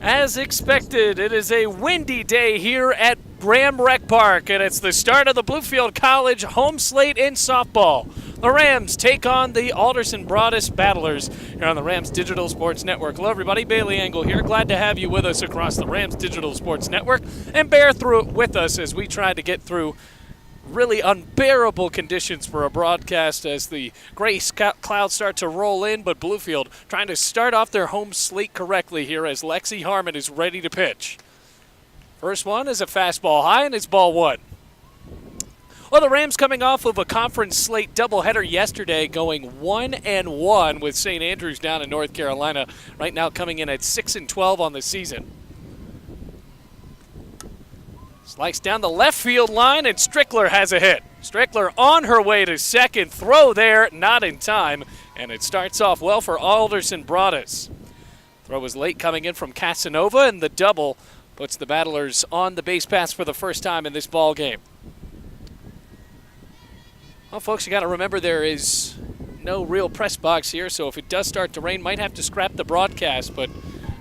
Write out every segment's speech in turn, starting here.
As expected, it is a windy day here at Ram Rec Park, and it's the start of the Bluefield College home slate in softball. The Rams take on the Alderson Broaddus Battlers here on the Rams Digital Sports Network. Hello, everybody. Bailey Engel here. Glad to have you with us across the Rams Digital Sports Network, and bear through it with us as we try to get through really unbearable conditions for a broadcast as the gray clouds start to roll in, but Bluefield trying to start off their home slate correctly here as Lexi Harmon is ready to pitch. First one is a fastball high, and it's ball one. Well, the Rams coming off of a conference slate doubleheader yesterday, going 1-1 with St. Andrews down in North Carolina. Right now coming in at 6-12 on the season. Sliced down the left field line, and Strickler has a hit. Strickler on her way to second. Throw there, not in time, and it starts off well for Alderson Broaddus. Throw was late coming in from Casanova, and the double puts the Battlers on the base paths for the first time in this ball game. Well, folks, you got to remember there is no real press box here, so if it does start to rain, might have to scrap the broadcast, but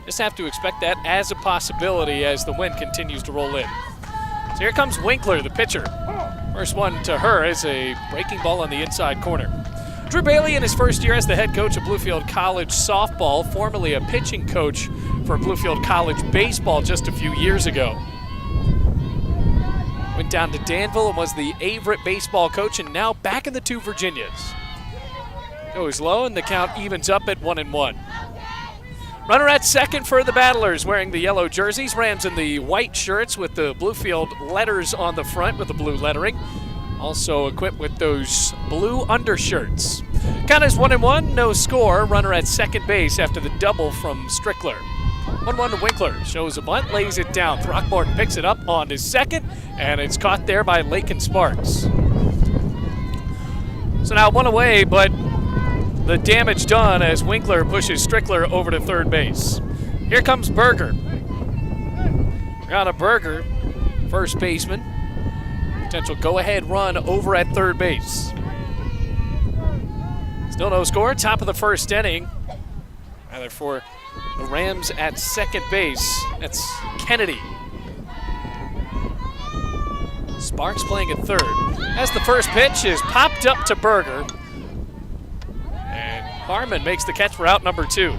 just have to expect that as a possibility as the wind continues to roll in. So here comes Winkler, the pitcher. First one to her is a breaking ball on the inside corner. Drew Bailey in his first year as the head coach of Bluefield College softball, formerly a pitching coach for Bluefield College baseball just a few years ago. Went down to Danville and was the Averett baseball coach, and now back in the two Virginias. Goes low, and the count evens up at 1-1. Runner at second for the Battlers, wearing the yellow jerseys. Rams in the white shirts with the Bluefield letters on the front with the blue lettering. Also equipped with those blue undershirts. Count is 1-1, no score. Runner at second base after the double from Strickler. 1-1 to Winkler. Shows a bunt, lays it down. Throckmorton picks it up on his second, and it's caught there by Lakin Sparks. So now one away, but the damage done as Winkler pushes Strickler over to third base. Here comes Berger. Got a Berger, first baseman. Potential go-ahead run over at third base. Still no score, top of the first inning. Rather for the Rams at second base. That's Kennedy. Sparks playing at third. As the first pitch is popped up to Berger. Harmon makes the catch for out number two.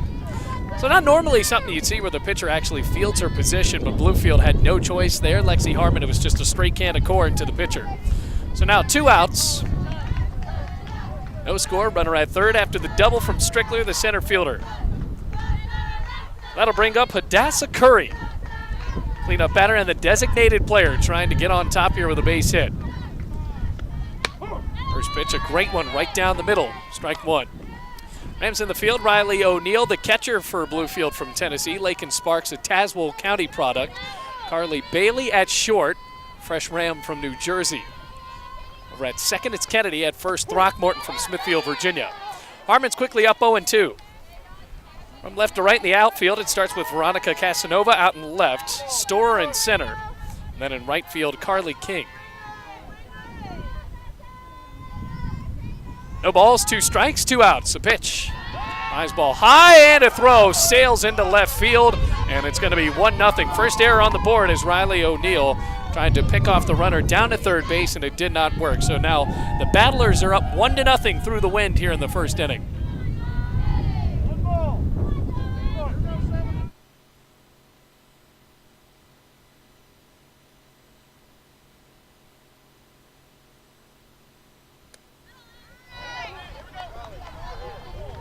So not normally something you'd see where the pitcher actually fields her position, but Bluefield had no choice there. Lexi Harmon, it was just a straight can of corn to the pitcher. So now two outs. No score, runner at third after the double from Strickler, the center fielder. That'll bring up Hadassah Curry. Cleanup batter and the designated player trying to get on top here with a base hit. First pitch, a great one right down the middle. Strike one. Rams in the field, Riley O'Neill, the catcher for Bluefield from Tennessee. Lakin Sparks, a Tazewell County product. Carly Bailey at short, fresh Ram from New Jersey. Over at second, it's Kennedy. At first, Throckmorton from Smithfield, Virginia. Harmon's quickly up 0-2. From left to right in the outfield, it starts with Veronica Casanova out in left, Storer in center, and then in right field, Carly King. No balls, two strikes, two outs. A pitch. Rise ball high, and a throw. Sails into left field, and it's going to be 1-0. First error on the board is Riley O'Neill trying to pick off the runner down to third base, and it did not work. So now the Battlers are up 1-0 through the wind here in the first inning.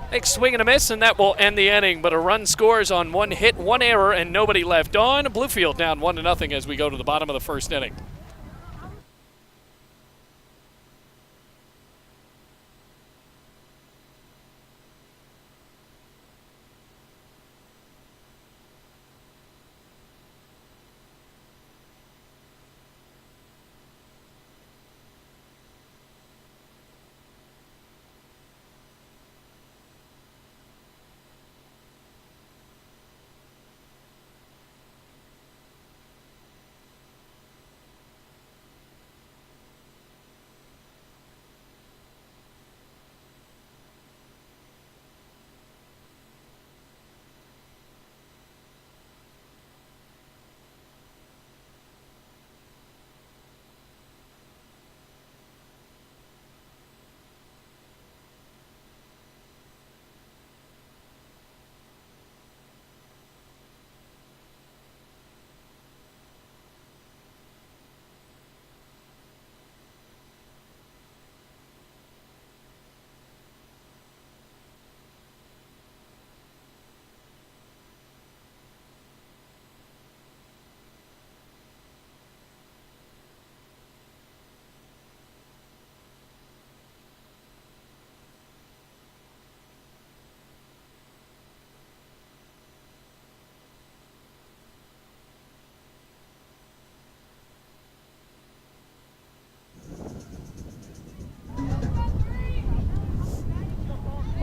Big swing and a miss, and that will end the inning. But a run scores on one hit, one error, and nobody left on. Bluefield down 1-0 as we go to the bottom of the first inning.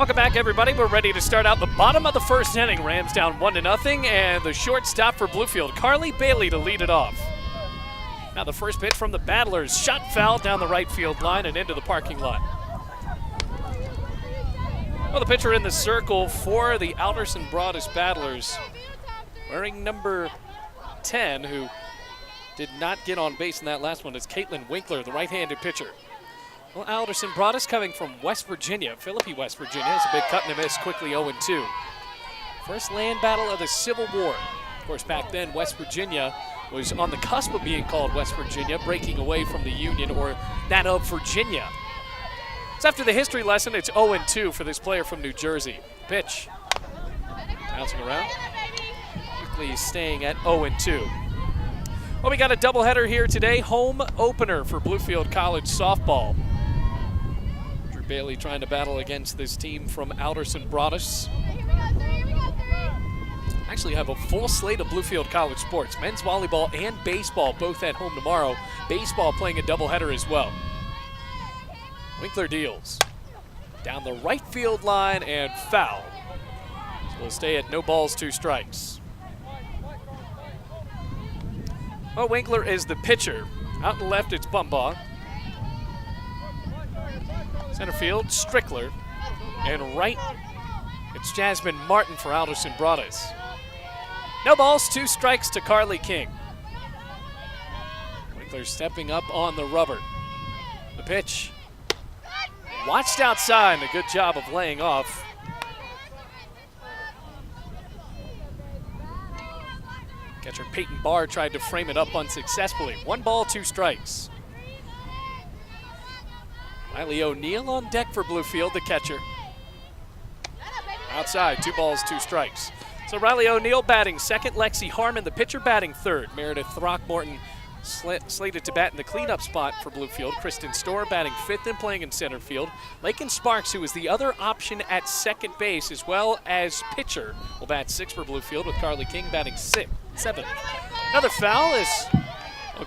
Welcome back, everybody. We're ready to start out the bottom of the first inning. Rams down 1-0, and the shortstop for Bluefield, Carly Bailey, to lead it off. Now the first pitch from the Battlers, shot foul down the right field line and into the parking lot. Well, the pitcher in the circle for the Alderson Broaddus Battlers, wearing number 10, who did not get on base in that last one, is Caitlin Winkler, the right-handed pitcher. Well, Alderson Broaddus coming from West Virginia, Philippi, West Virginia, has a big cut and a miss, quickly 0-2. First land battle of the Civil War. Of course, back then, West Virginia was on the cusp of being called West Virginia, breaking away from the Union, or that of Virginia. So after the history lesson, it's 0-2 for this player from New Jersey. Pitch. Bouncing around. Quickly staying at 0-2. Well, we got a doubleheader here today. Home opener for Bluefield College softball. Drew Bailey trying to battle against this team from Alderson Broaddus. Actually have a full slate of Bluefield College sports. Men's volleyball and baseball both at home tomorrow. Baseball playing a doubleheader as well. Winkler deals. Down the right field line and foul. So we'll stay at no balls, 2 strikes. Well, Winkler is the pitcher. Out and left, it's Bumbaugh. Center field, Strickler. And right, it's Jasmine Martin for Alderson Broaddus. No balls, 2 strikes to Carly King. Winkler stepping up on the rubber. The pitch. Watched outside, and a good job of laying off. Catcher Peyton Barr tried to frame it up unsuccessfully. 1 ball, 2 strikes. Riley O'Neill on deck for Bluefield, the catcher. Outside, 2 balls, 2 strikes. So Riley O'Neill batting second, Lexi Harmon, the pitcher, batting third. Meredith Throckmorton slated to bat in the cleanup spot for Bluefield. Kristen Storr batting fifth and playing in center field. Lakin Sparks, who is the other option at second base as well as pitcher, will bat 6 for Bluefield, with Carly King batting 7th. Another foul as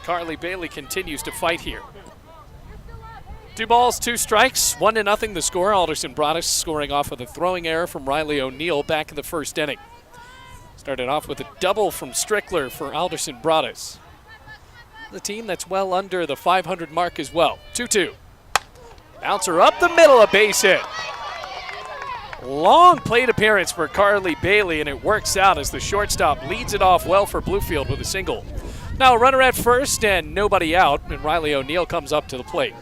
Carly Bailey continues to fight here. 2 balls, 2 strikes, 1-0 the score. Alderson Broaddus scoring off with a throwing error from Riley O'Neill back in the first inning. Started off with a double from Strickler for Alderson Broaddus. The team that's well under the 500 mark as well. 2-2. Bouncer up the middle, a base hit. Long plate appearance for Carly Bailey, and it works out as the shortstop leads it off well for Bluefield with a single. Now a runner at first and nobody out, and Riley O'Neill comes up to the plate.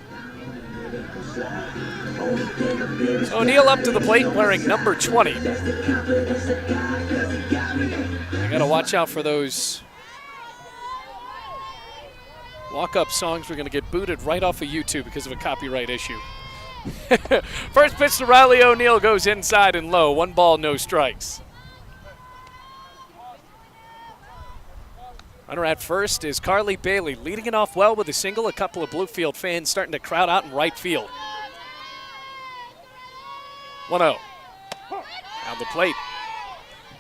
So O'Neill up to the plate wearing number 20. You gotta watch out for those walk-up songs. We're going to get booted right off of YouTube because of a copyright issue. First pitch to Riley O'Neill goes inside and low. 1 ball, no strikes. Runner at first is Carly Bailey, leading it off well with a single. A couple of Bluefield fans starting to crowd out in right field. 1-0. Down the plate.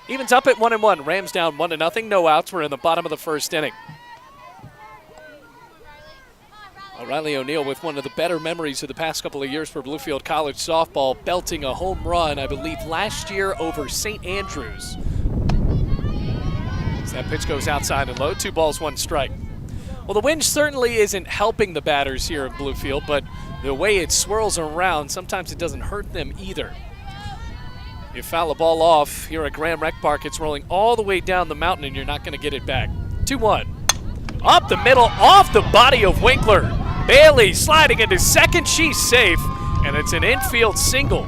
Evens up at 1-1. Rams down 1-0. No outs. We're in the bottom of the first inning. Riley O'Neill with one of the better memories of the past couple of years for Bluefield College softball, belting a home run, I believe, last year over St. Andrews. As that pitch goes outside and low, 2 balls, 1 strike. Well, the wind certainly isn't helping the batters here at Bluefield, but the way it swirls around, sometimes it doesn't hurt them either. You foul a ball off here at Graham Rec Park, it's rolling all the way down the mountain, and you're not going to get it back. 2-1. Up the middle, off the body of Winkler. Bailey sliding into second, she's safe, and it's an infield single.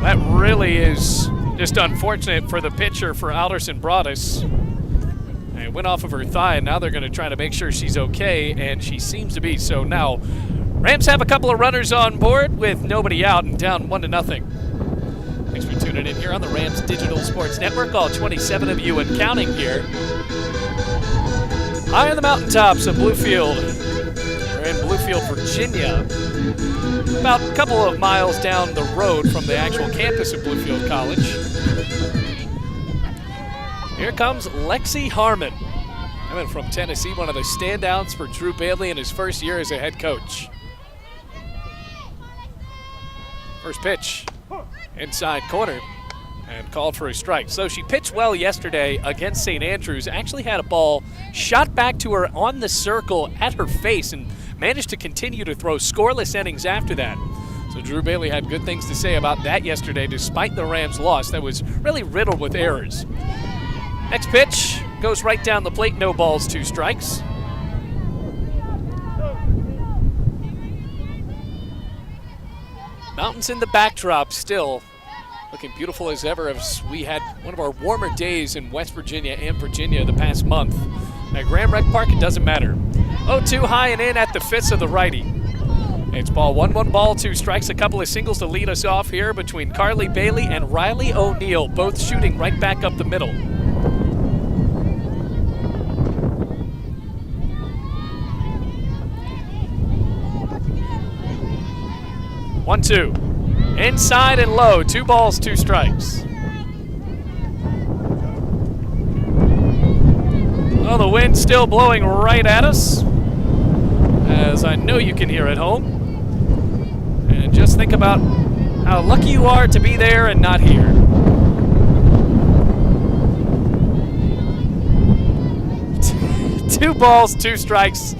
That really is just unfortunate for the pitcher for Alderson Broaddus. And it went off of her thigh, and now they're going to try to make sure she's okay, and she seems to be. So now Rams have a couple of runners on board with nobody out and down 1-0. Thanks for tuning in here on the Rams Digital Sports Network, all 27 of you and counting here. High on the mountaintops of Bluefield. We're in Bluefield, Virginia. About a couple of miles down the road from the actual campus of Bluefield College. Here comes Lexi Harmon. Coming from Tennessee, one of the standouts for Drew Bailey in his first year as a head coach. First pitch, inside corner, and called for a strike. So she pitched well yesterday against St. Andrews, actually had a ball shot back to her on the circle at her face and managed to continue to throw scoreless innings after that. So Drew Bailey had good things to say about that yesterday despite the Rams' loss that was really riddled with errors. Next pitch goes right down the plate, no balls, 2 strikes. Mountains in the backdrop still looking beautiful as ever as we had one of our warmer days in West Virginia and Virginia the past month. At Graham Rec Park, it doesn't matter. 0-2 high and in at the fists of the righty. It's ball 1-1 ball, 2 strikes, a couple of singles to lead us off here between Carly Bailey and Riley O'Neill, both shooting right back up the middle. 1-2. Inside and low, 2 balls, 2 strikes. Well, the wind's still blowing right at us, as I know you can hear at home. And just think about how lucky you are to be there and not here. Two balls, 2 strikes,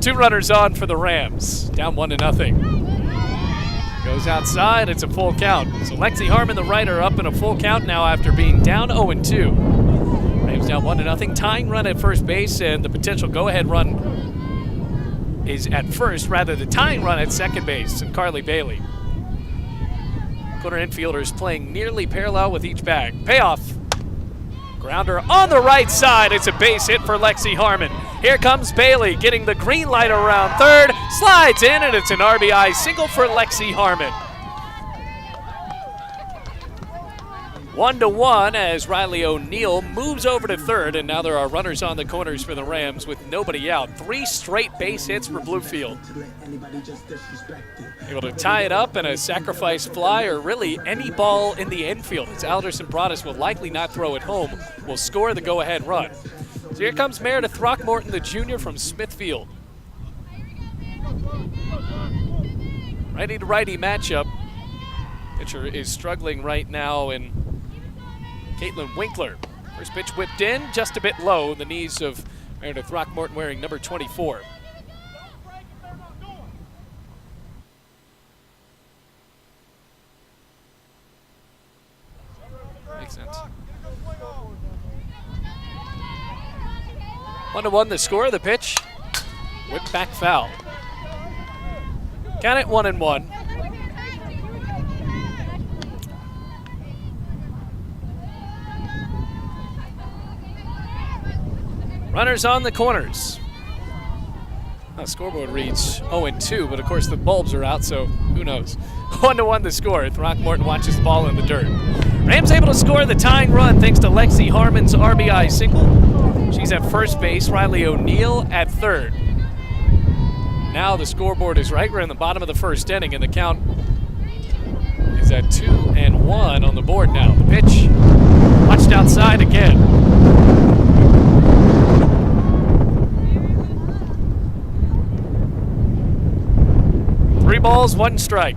2 runners on for the Rams. Down 1-0. Goes outside, it's a full count. So Lexi Harmon, the writer, up in a full count now after being down 0-2. Rams down 1-0. Tying run at first base, and the potential go-ahead run is at first, rather the tying run at second base, and Carly Bailey. Corner infielders playing nearly parallel with each bag. Payoff. Grounder on the right side. It's a base hit for Lexi Harmon. Here comes Bailey getting the green light around third. Slides in, and it's an RBI single for Lexi Harmon. 1-1 as Riley O'Neill moves over to third, and now there are runners on the corners for the Rams with nobody out. 3 straight base hits for Bluefield. Able to tie it up, and a sacrifice fly, or really any ball in the infield, as Alderson Broaddus will likely not throw it home, will score the go-ahead run. So here comes Meredith Throckmorton, the junior from Smithfield. Righty-to-righty matchup. Pitcher is struggling right now in Caitlin Winkler. First pitch whipped in, just a bit low. The knees of Meredith Throckmorton wearing number 24. Makes sense. 1-1 the score. The pitch. Whip back foul. Count it 1-1. Runners on the corners. The scoreboard reads 0-2, but of course the bulbs are out, so who knows. 1-1 the score. Throckmorton watches the ball in the dirt. Rams able to score the tying run thanks to Lexi Harmon's RBI single. She's at first base. Riley O'Neill at third. Now the scoreboard is right. We're in the bottom of the first inning, and the count is at 2-1 on the board now. The pitch watched outside again. 3 balls, 1 strike.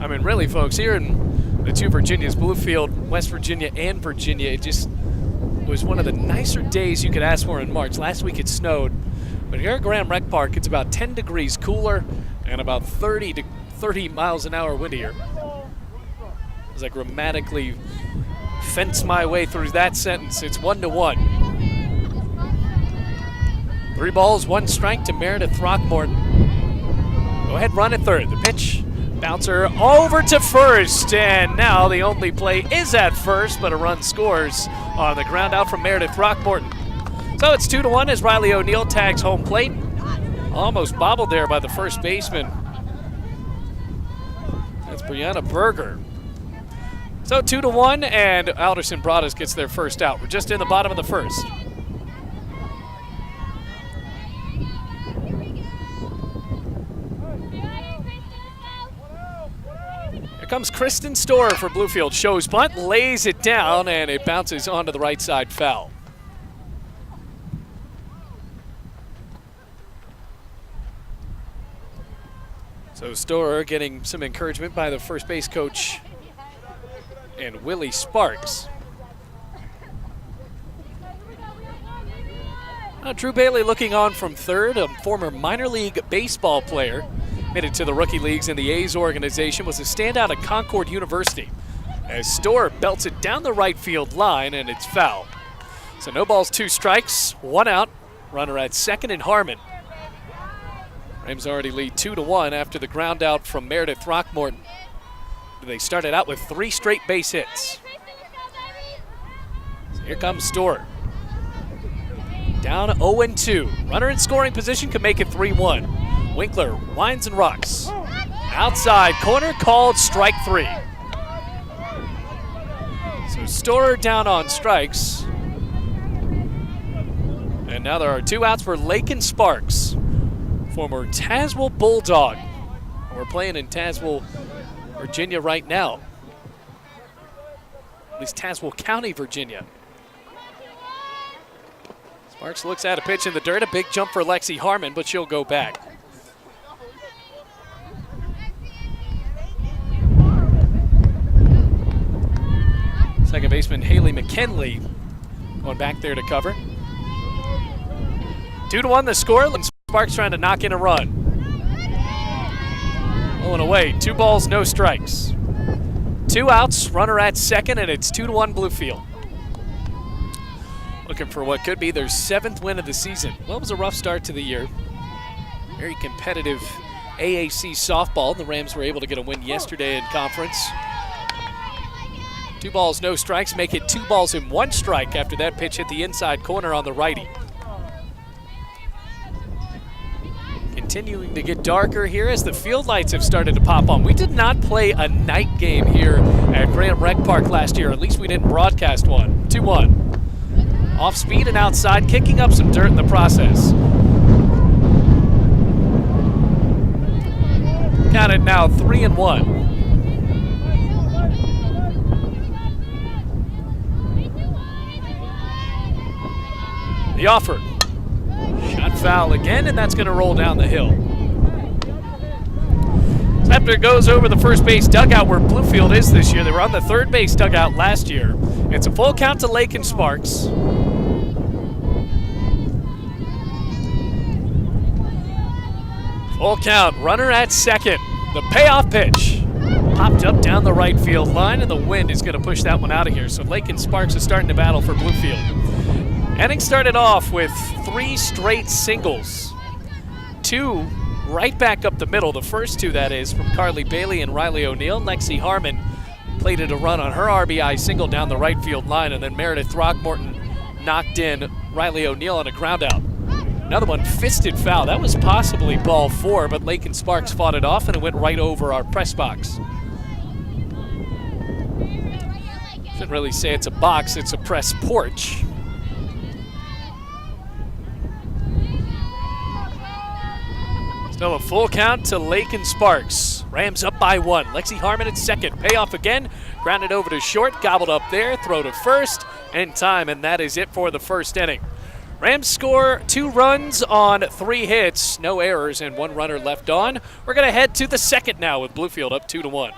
I mean, really, folks, here in the 2 Virginias, Bluefield, West Virginia, and Virginia, it just was one of the nicer days you could ask for in March. Last week it snowed, but here at Graham Rec Park, it's about 10 degrees cooler and about 30 miles an hour windier. As I grammatically fence my way through that sentence, it's 1-1. 3 balls, 1 strike to Meredith Throckmorton. Go ahead, run at third. The pitch, bouncer over to first, and now the only play is at first, but a run scores on the ground out from Meredith Throckmorton. So it's 2-1 as Riley O'Neill tags home plate. Almost bobbled there by the first baseman. That's Brianna Berger. So 2-1, and Alderson Broaddus gets their first out. We're just in the bottom of the first. Here comes Kristen Storer for Bluefield. Shows bunt, lays it down, and it bounces onto the right side foul. So Storer getting some encouragement by the first base coach and Willie Sparks. Drew Bailey looking on from third, a former minor league baseball player. Made it to the rookie leagues in the A's organization, was a standout at Concord University. As Storer belts it down the right field line, and it's foul. So no balls, 2 strikes, 1 out. Runner at second and Harmon. Rams already lead 2-1 after the ground out from Meredith Throckmorton. They started out with 3 straight base hits. So here comes Storer. Down 0-2. Runner in scoring position could make it 3-1. Winkler winds and rocks. Outside corner called strike 3. So Storer down on strikes. And now there are 2 outs for Lakin Sparks, former Tazewell Bulldog. We're playing in Tazewell, Virginia right now. At least Tazewell County, Virginia. Sparks looks at a pitch in the dirt, a big jump for Lexi Harmon, but she'll go back. Second baseman Haley McKinley going back there to cover. 2-1 the score. Sparks trying to knock in a run. Pulling away, 2 balls, no strikes. 2 outs, runner at second, and it's 2-1 Bluefield. Looking for what could be their 7th win of the season. Well, it was a rough start to the year. Very competitive AAC softball. The Rams were able to get a win yesterday in conference. 2 balls, no strikes, make it 2 balls and 1 strike after that pitch hit the inside corner on the righty. Continuing to get darker here as the field lights have started to pop on. We did not play a night game here at Graham Rec Park last year. At least we didn't broadcast one. 2-1. Off speed and outside, kicking up some dirt in the process. Counted now 3-1. The offer. Shot foul again, and that's going to roll down the hill. Scepter goes over the first base dugout where Bluefield is this year. They were on the third base dugout last year. It's a full count to Lakin Sparks. Full count, runner at second. The payoff pitch popped up down the right field line, and the wind is going to push that one out of here. So Lakin Sparks is starting to battle for Bluefield. Inning started off with 3 straight singles. 2 right back up the middle. The first 2, that is, from Carly Bailey and Riley O'Neill. Lexi Harmon plated a run on her RBI single down the right field line, and then Meredith Throckmorton knocked in Riley O'Neill on a ground out. Another one fisted foul. That was possibly ball 4, but Lakin Sparks fought it off, and it went right over our press box. Shouldn't really say it's a box, it's a press porch. Still a full count to Lakin Sparks. Rams up by 1. Lexi Harmon at second. Payoff again. Grounded over to short. Gobbled up there. Throw to first. In time, and that is it for the first inning. Rams score 2 runs on 3 hits. No errors and 1 runner left on. We're going to head to the second now with Bluefield up 2-1.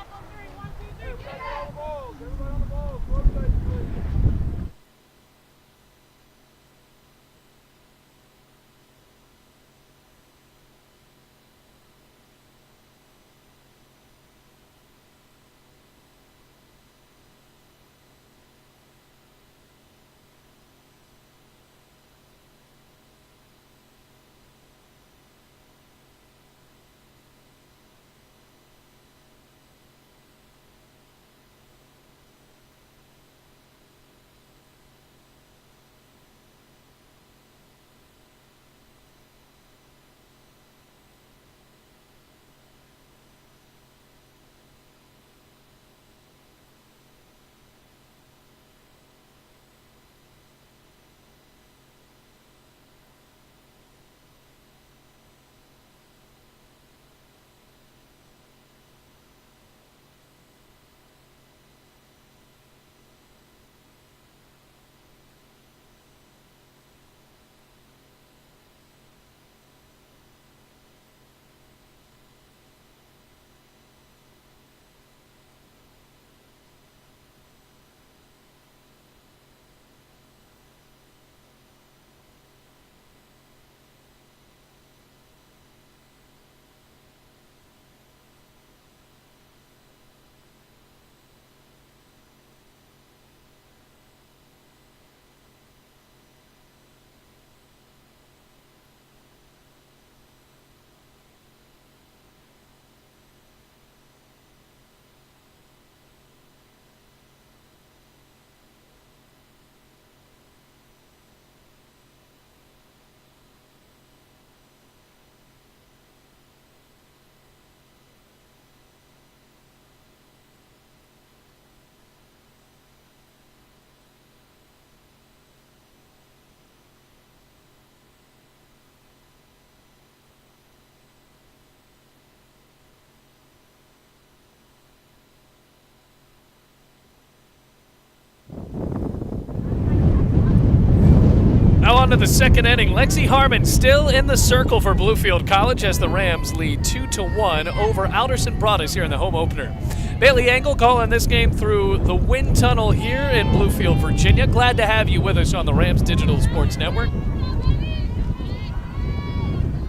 on to the second inning. Lexi Harmon still in the circle for Bluefield College as the Rams lead 2-1 over Alderson Broaddus here in the home opener. Bailey Engel calling this game through the wind tunnel here in Bluefield, Virginia. Glad to have you with us on the Rams Digital Sports Network.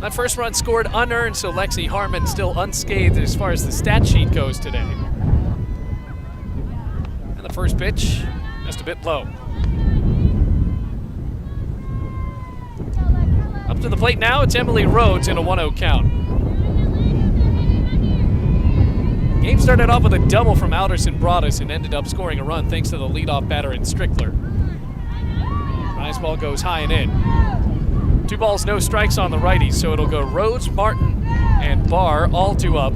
That first run scored unearned, so Lexi Harmon still unscathed as far as the stat sheet goes today. And the first pitch, just a bit low. Up to the plate now, it's Emily Rhodes in a 1-0 count. Game started off with a double from Alderson Broaddus and ended up scoring a run thanks to the leadoff batter in Strickler. Rise ball goes high and in. 2 balls, no strikes on the righties, so it'll go Rhodes, Martin, and Barr all 2 up.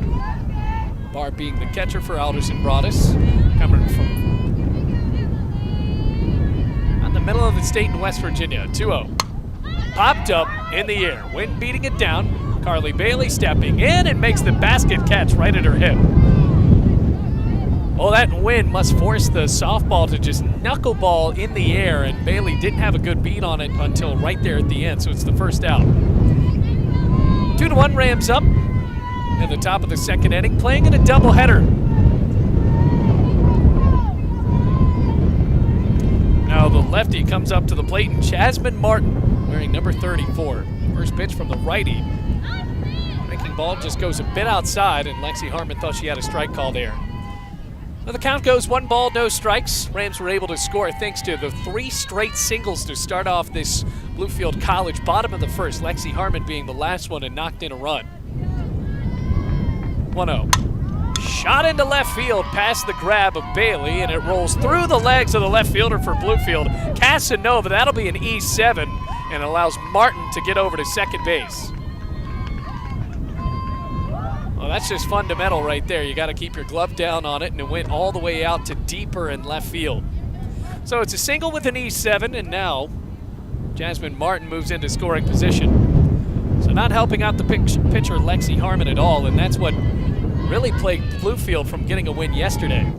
Barr being the catcher for Alderson Broaddus, coming from on the middle of the state in West Virginia. 2-0. Popped up in the air. Wind beating it down. Carly Bailey stepping in and makes the basket catch right at her hip. Oh, that wind must force the softball to just knuckleball in the air, and Bailey didn't have a good beat on it until right there at the end, so it's the first out. 2-1 Rams up at the top of the second inning, playing in a doubleheader. Now the lefty comes up to the plate, and Jasmine Martin, wearing number 34. First pitch from the righty. Breaking ball just goes a bit outside, and Lexi Harmon thought she had a strike call there. Now the count goes 1 ball, no strikes. Rams were able to score thanks to the 3 straight singles to start off this Bluefield College bottom of the first. Lexi Harmon being the last one and knocked in a run. 1-0. Shot into left field past the grab of Bailey, and it rolls through the legs of the left fielder for Bluefield. Casanova, that'll be an E7, and allows Martin to get over to second base. Well, that's just fundamental right there. You got to keep your glove down on it, and it went all the way out to deeper in left field. So it's a single with an E7, and now Jasmine Martin moves into scoring position. So not helping out the pitcher Lexi Harmon at all, and that's what really plagued Bluefield from getting a win yesterday.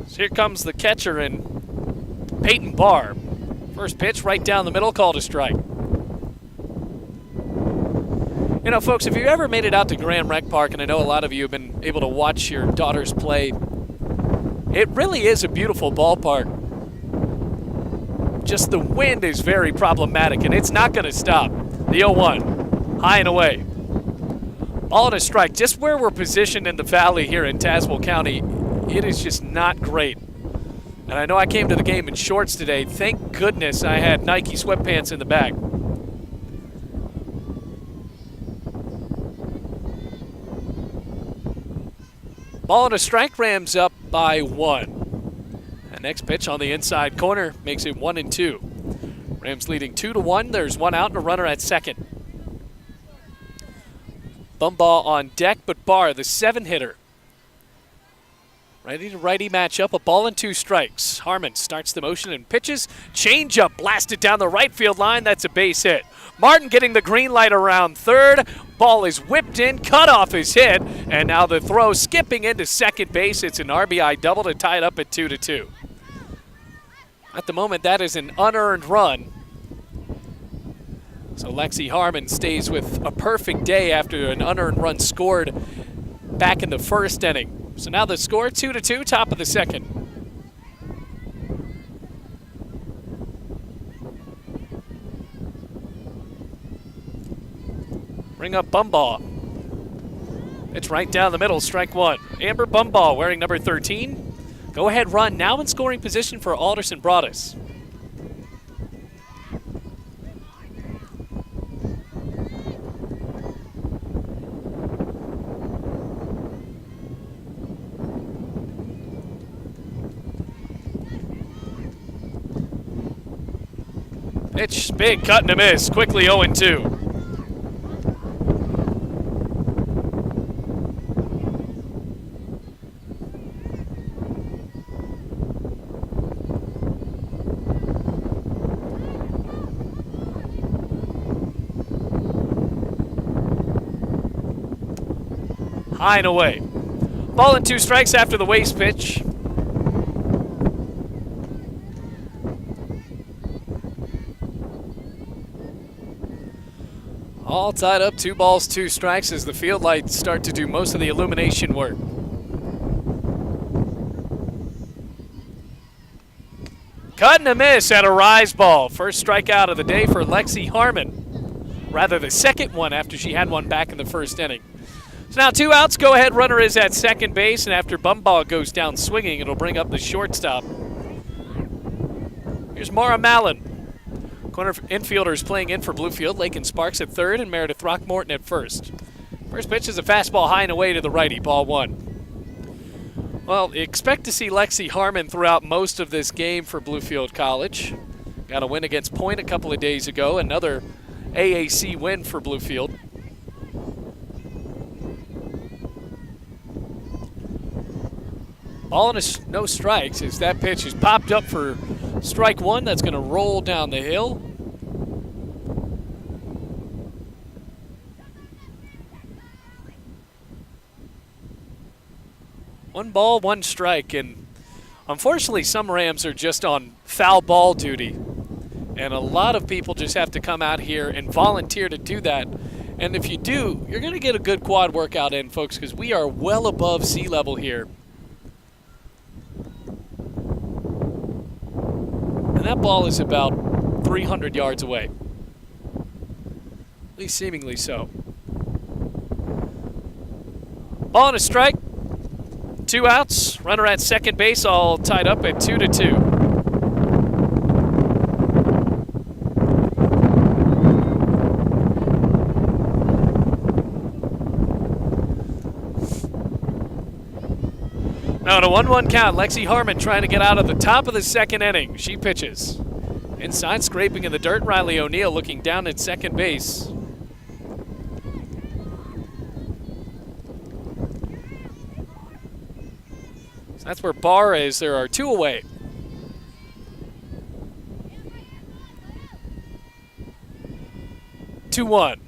So here comes the catcher in Peyton Barr. First pitch right down the middle, called a strike. You know, folks, if you ever made it out to Graham Rec Park, and I know a lot of you have been able to watch your daughters play, it really is a beautiful ballpark. Just the wind is very problematic, and it's not going to stop. The 0-1, high and away. Ball and a strike. Just where we're positioned in the valley here in Tazewell County, it is just not great. And I know I came to the game in shorts today. Thank goodness I had Nike sweatpants in the bag. Ball and a strike, Rams up by 1. The next pitch on the inside corner makes it 1-2. Rams leading 2-1. There's 1 out and a runner at second. Bumball on deck, but Barr, the 7-hitter. Ready to righty matchup, a ball and 2 strikes. Harmon starts the motion and pitches. Changeup blasted down the right field line. That's a base hit. Martin getting the green light around third. Ball is whipped in, cut off his hit, and now the throw skipping into second base. It's an RBI double to tie it up at 2-2. At the moment, that is an unearned run. So Lexi Harmon stays with a perfect day after an unearned run scored back in the first inning. So now the score 2-2, top of the second. Bring up Bumball. It's right down the middle, strike 1. Amber Bumball wearing number 13. Go ahead run now in scoring position for Alderson Broaddus. Pitch, big, cut and a miss. Quickly 0-2. High and away. Ball and 2 strikes after the waste pitch. All tied up, 2 balls, 2 strikes as the field lights start to do most of the illumination work. Cut and a miss at a rise ball. First strikeout of the day for Lexi Harmon. Rather, the second one after she had one back in the first inning. So now 2 outs, go-ahead runner is at second base, and after Bumbaugh goes down swinging, it'll bring up the shortstop. Here's Mara Mallon. Corner infielders playing in for Bluefield. Lakin Sparks at third and Meredith Throckmorton at first. First pitch is a fastball high and away to the righty, ball 1. Well, expect to see Lexi Harmon throughout most of this game for Bluefield College. Got a win against Point a couple of days ago, another AAC win for Bluefield. Ball and no strikes as that pitch is popped up for strike 1. That's going to roll down the hill. One ball, 1 strike, and unfortunately some Rams are just on foul ball duty. And a lot of people just have to come out here and volunteer to do that. And if you do, you're going to get a good quad workout in, folks, because we are well above sea level here. And that ball is about 300 yards away. At least seemingly so. Ball and a strike. 2 outs. Runner at second base, all tied up at 2-2. Now on a 1-1 count, Lexi Harmon trying to get out of the top of the second inning. She pitches. Inside, scraping in the dirt, Riley O'Neill looking down at second base. So that's where Barr is. There are 2 away. Two one.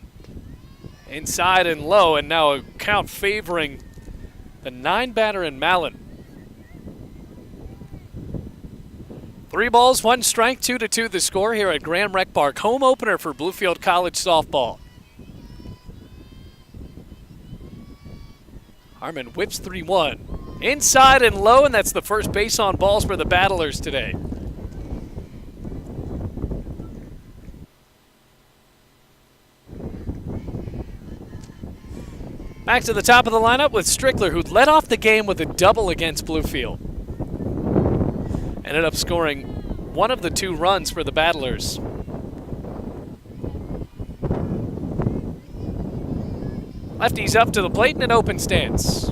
Inside and low, and now a count favoring the 9-batter in Mallon. 3 balls, 1 strike, 2-2 the score here at Graham Rec Park. Home opener for Bluefield College softball. Harmon whips 3-1. Inside and low, and that's the first base on balls for the Battlers today. Back to the top of the lineup with Strickler, who led off the game with a double against Bluefield. Ended up scoring one of the 2 runs for the Battlers. Lefty's up to the plate in an open stance.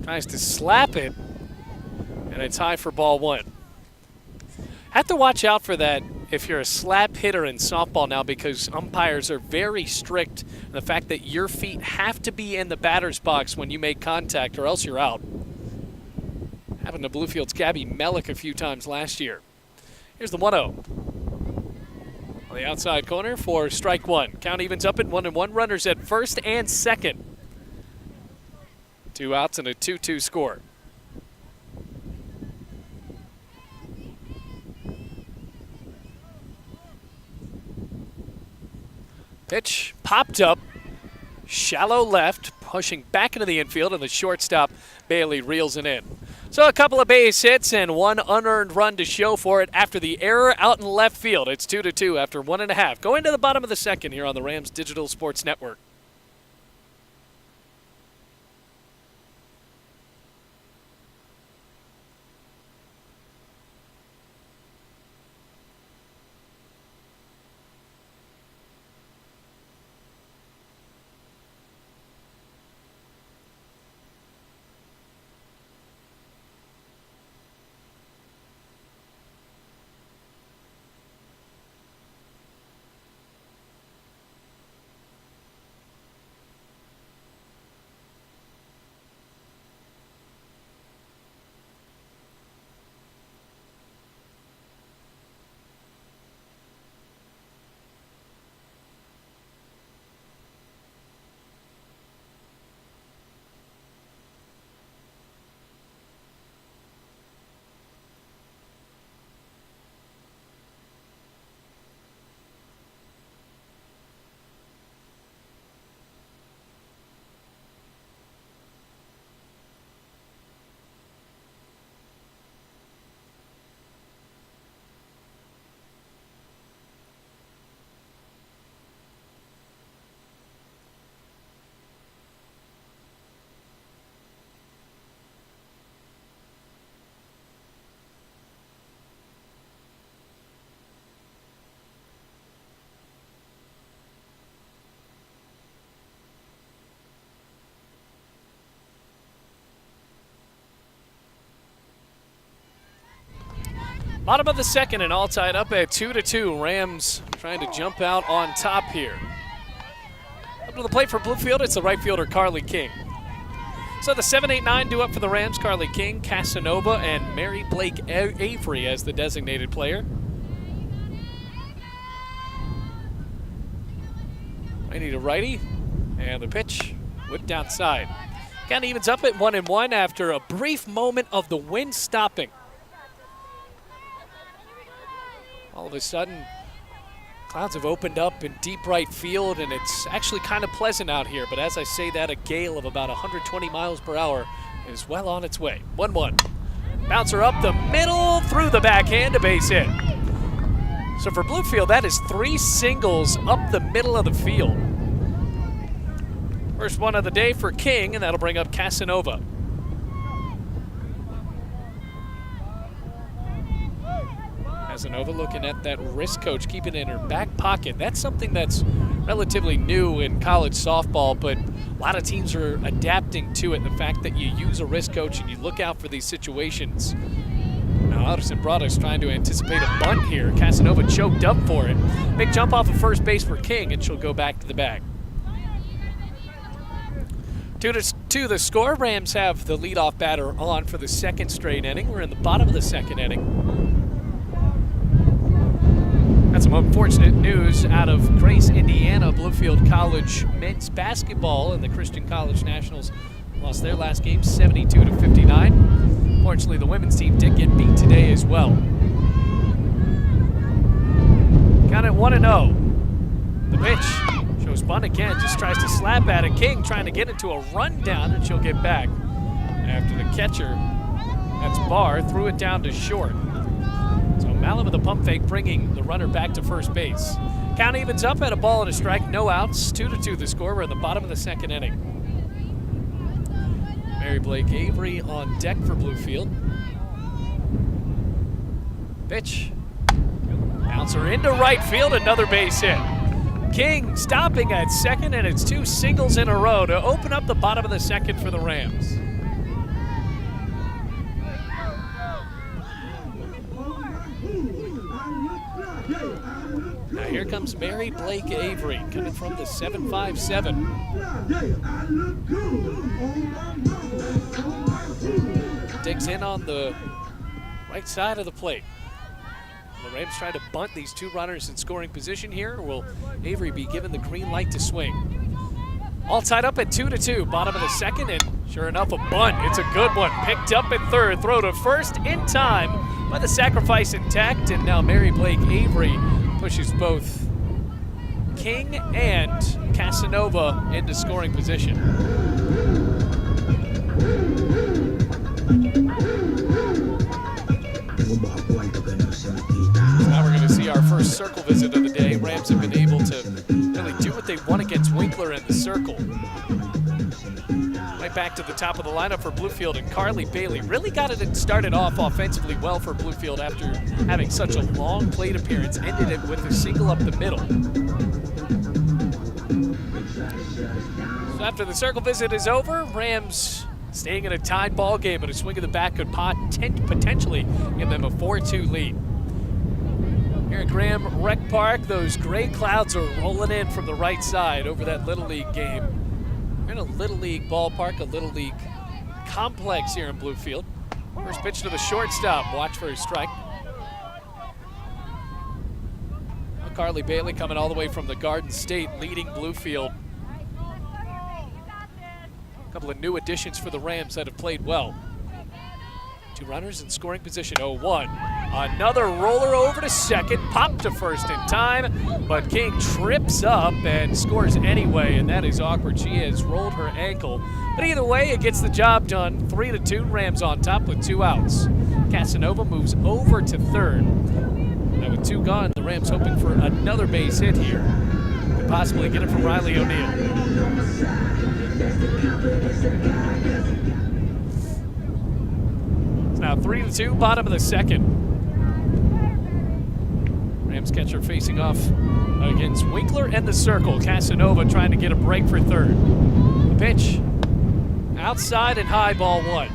Tries to slap it, and it's high for ball 1. Have to watch out for that if you're a slap hitter in softball now, because umpires are very strict on the fact that your feet have to be in the batter's box when you make contact or else you're out. Happened to Bluefield's Gabby Mellick a few times last year. Here's the 1-0. On the outside corner for strike 1. Count evens up at 1-1. Runners at first and second. 2 outs and a 2-2 score. Pitch popped up, shallow left, pushing back into the infield, and the shortstop Bailey reels it in. So a couple of base hits and 1 unearned run to show for it after the error out in left field. It's 2-2 after 1.5. Going to the bottom of the second here on the Rams Digital Sports Network. Bottom of the second and all tied up at 2-2. Rams trying to jump out on top here. Up to the plate for Bluefield, it's the right fielder, Carly King. So the 7-8-9 due up for the Rams, Carly King, Casanova, and Mary Blake Avery as the designated player. Righty to righty, and the pitch whipped outside. Count evens up at 1-1 after a brief moment of the wind stopping. All of a sudden, clouds have opened up in deep right field, and it's actually kind of pleasant out here. But as I say that, a gale of about 120 miles per hour is well on its way. 1-1. Bouncer up the middle, through the backhand, a base hit. So for Bluefield, that is 3 singles up the middle of the field. First one of the day for King, and that'll bring up Casanova. Casanova looking at that wrist coach, keeping it in her back pocket. That's something that's relatively new in college softball, but a lot of teams are adapting to it. The fact that you use a wrist coach and you look out for these situations. Now Alderson Broaddus trying to anticipate a bunt here. Casanova choked up for it. Big jump off of first base for King, and she'll go back to the bag. 2-2 the score. Rams have the leadoff batter on for the second straight inning. We're in the bottom of the second inning. Got some unfortunate news out of Grace, Indiana. Bluefield College men's basketball and the Christian College Nationals lost their last game 72-59. Fortunately, the women's team did get beat today as well. Count it 1-0. The pitch shows bunt again, just tries to slap at it. King trying to get into a rundown, and she'll get back. After the catcher, that's Barr, threw it down to short. So Malin with a pump fake, bringing the runner back to first base. Count evens up at a ball and a strike, no outs. 2-2 the score. We're in the bottom of the second inning. Mary Blake Avery on deck for Bluefield. Pitch. Bouncer into right field, another base hit. King stopping at second, and it's 2 singles in a row to open up the bottom of the second for the Rams. Now here comes Mary Blake Avery coming from the 7-5-7. Digs in on the right side of the plate. The Rams trying to bunt these 2 runners in scoring position here. Or will Avery be given the green light to swing? All tied up at 2-2, bottom of the second, and sure enough, a bunt. It's a good one. Picked up at third, throw to first in time by the sacrifice intact, and now Mary Blake Avery pushes both King and Casanova into scoring position. Now we're going to see our first circle visit of the day. Rams have been able to really do what they want against Winkler in the circle. Right back to the top of the lineup for Bluefield, and Carly Bailey really got it started off offensively well for Bluefield after having such a long plate appearance. Ended it with a single up the middle. So after the circle visit is over, Rams staying in a tied ball game, but a swing of the bat could potentially give them a 4-2 lead. Here at Graham Rec Park, those gray clouds are rolling in from the right side over that Little League game. We're in a Little League ballpark, a Little League complex here in Bluefield. First pitch to the shortstop. Watch for a strike. Now Carly Bailey coming all the way from the Garden State, leading Bluefield. A couple of new additions for the Rams that have played well. 2 runners in scoring position, 0-1. Another roller over to second, popped to first in time, but King trips up and scores anyway, and that is awkward. She has rolled her ankle. But either way, it gets the job done. 3-2, Rams on top with 2 outs. Casanova moves over to third. Now with 2 gone, the Rams hoping for another base hit here. Could possibly get it from Riley O'Neill. It's now 3-2, bottom of the second. Rams catcher facing off against Winkler and the circle. Casanova trying to get a break for third. The pitch outside and high, ball 1.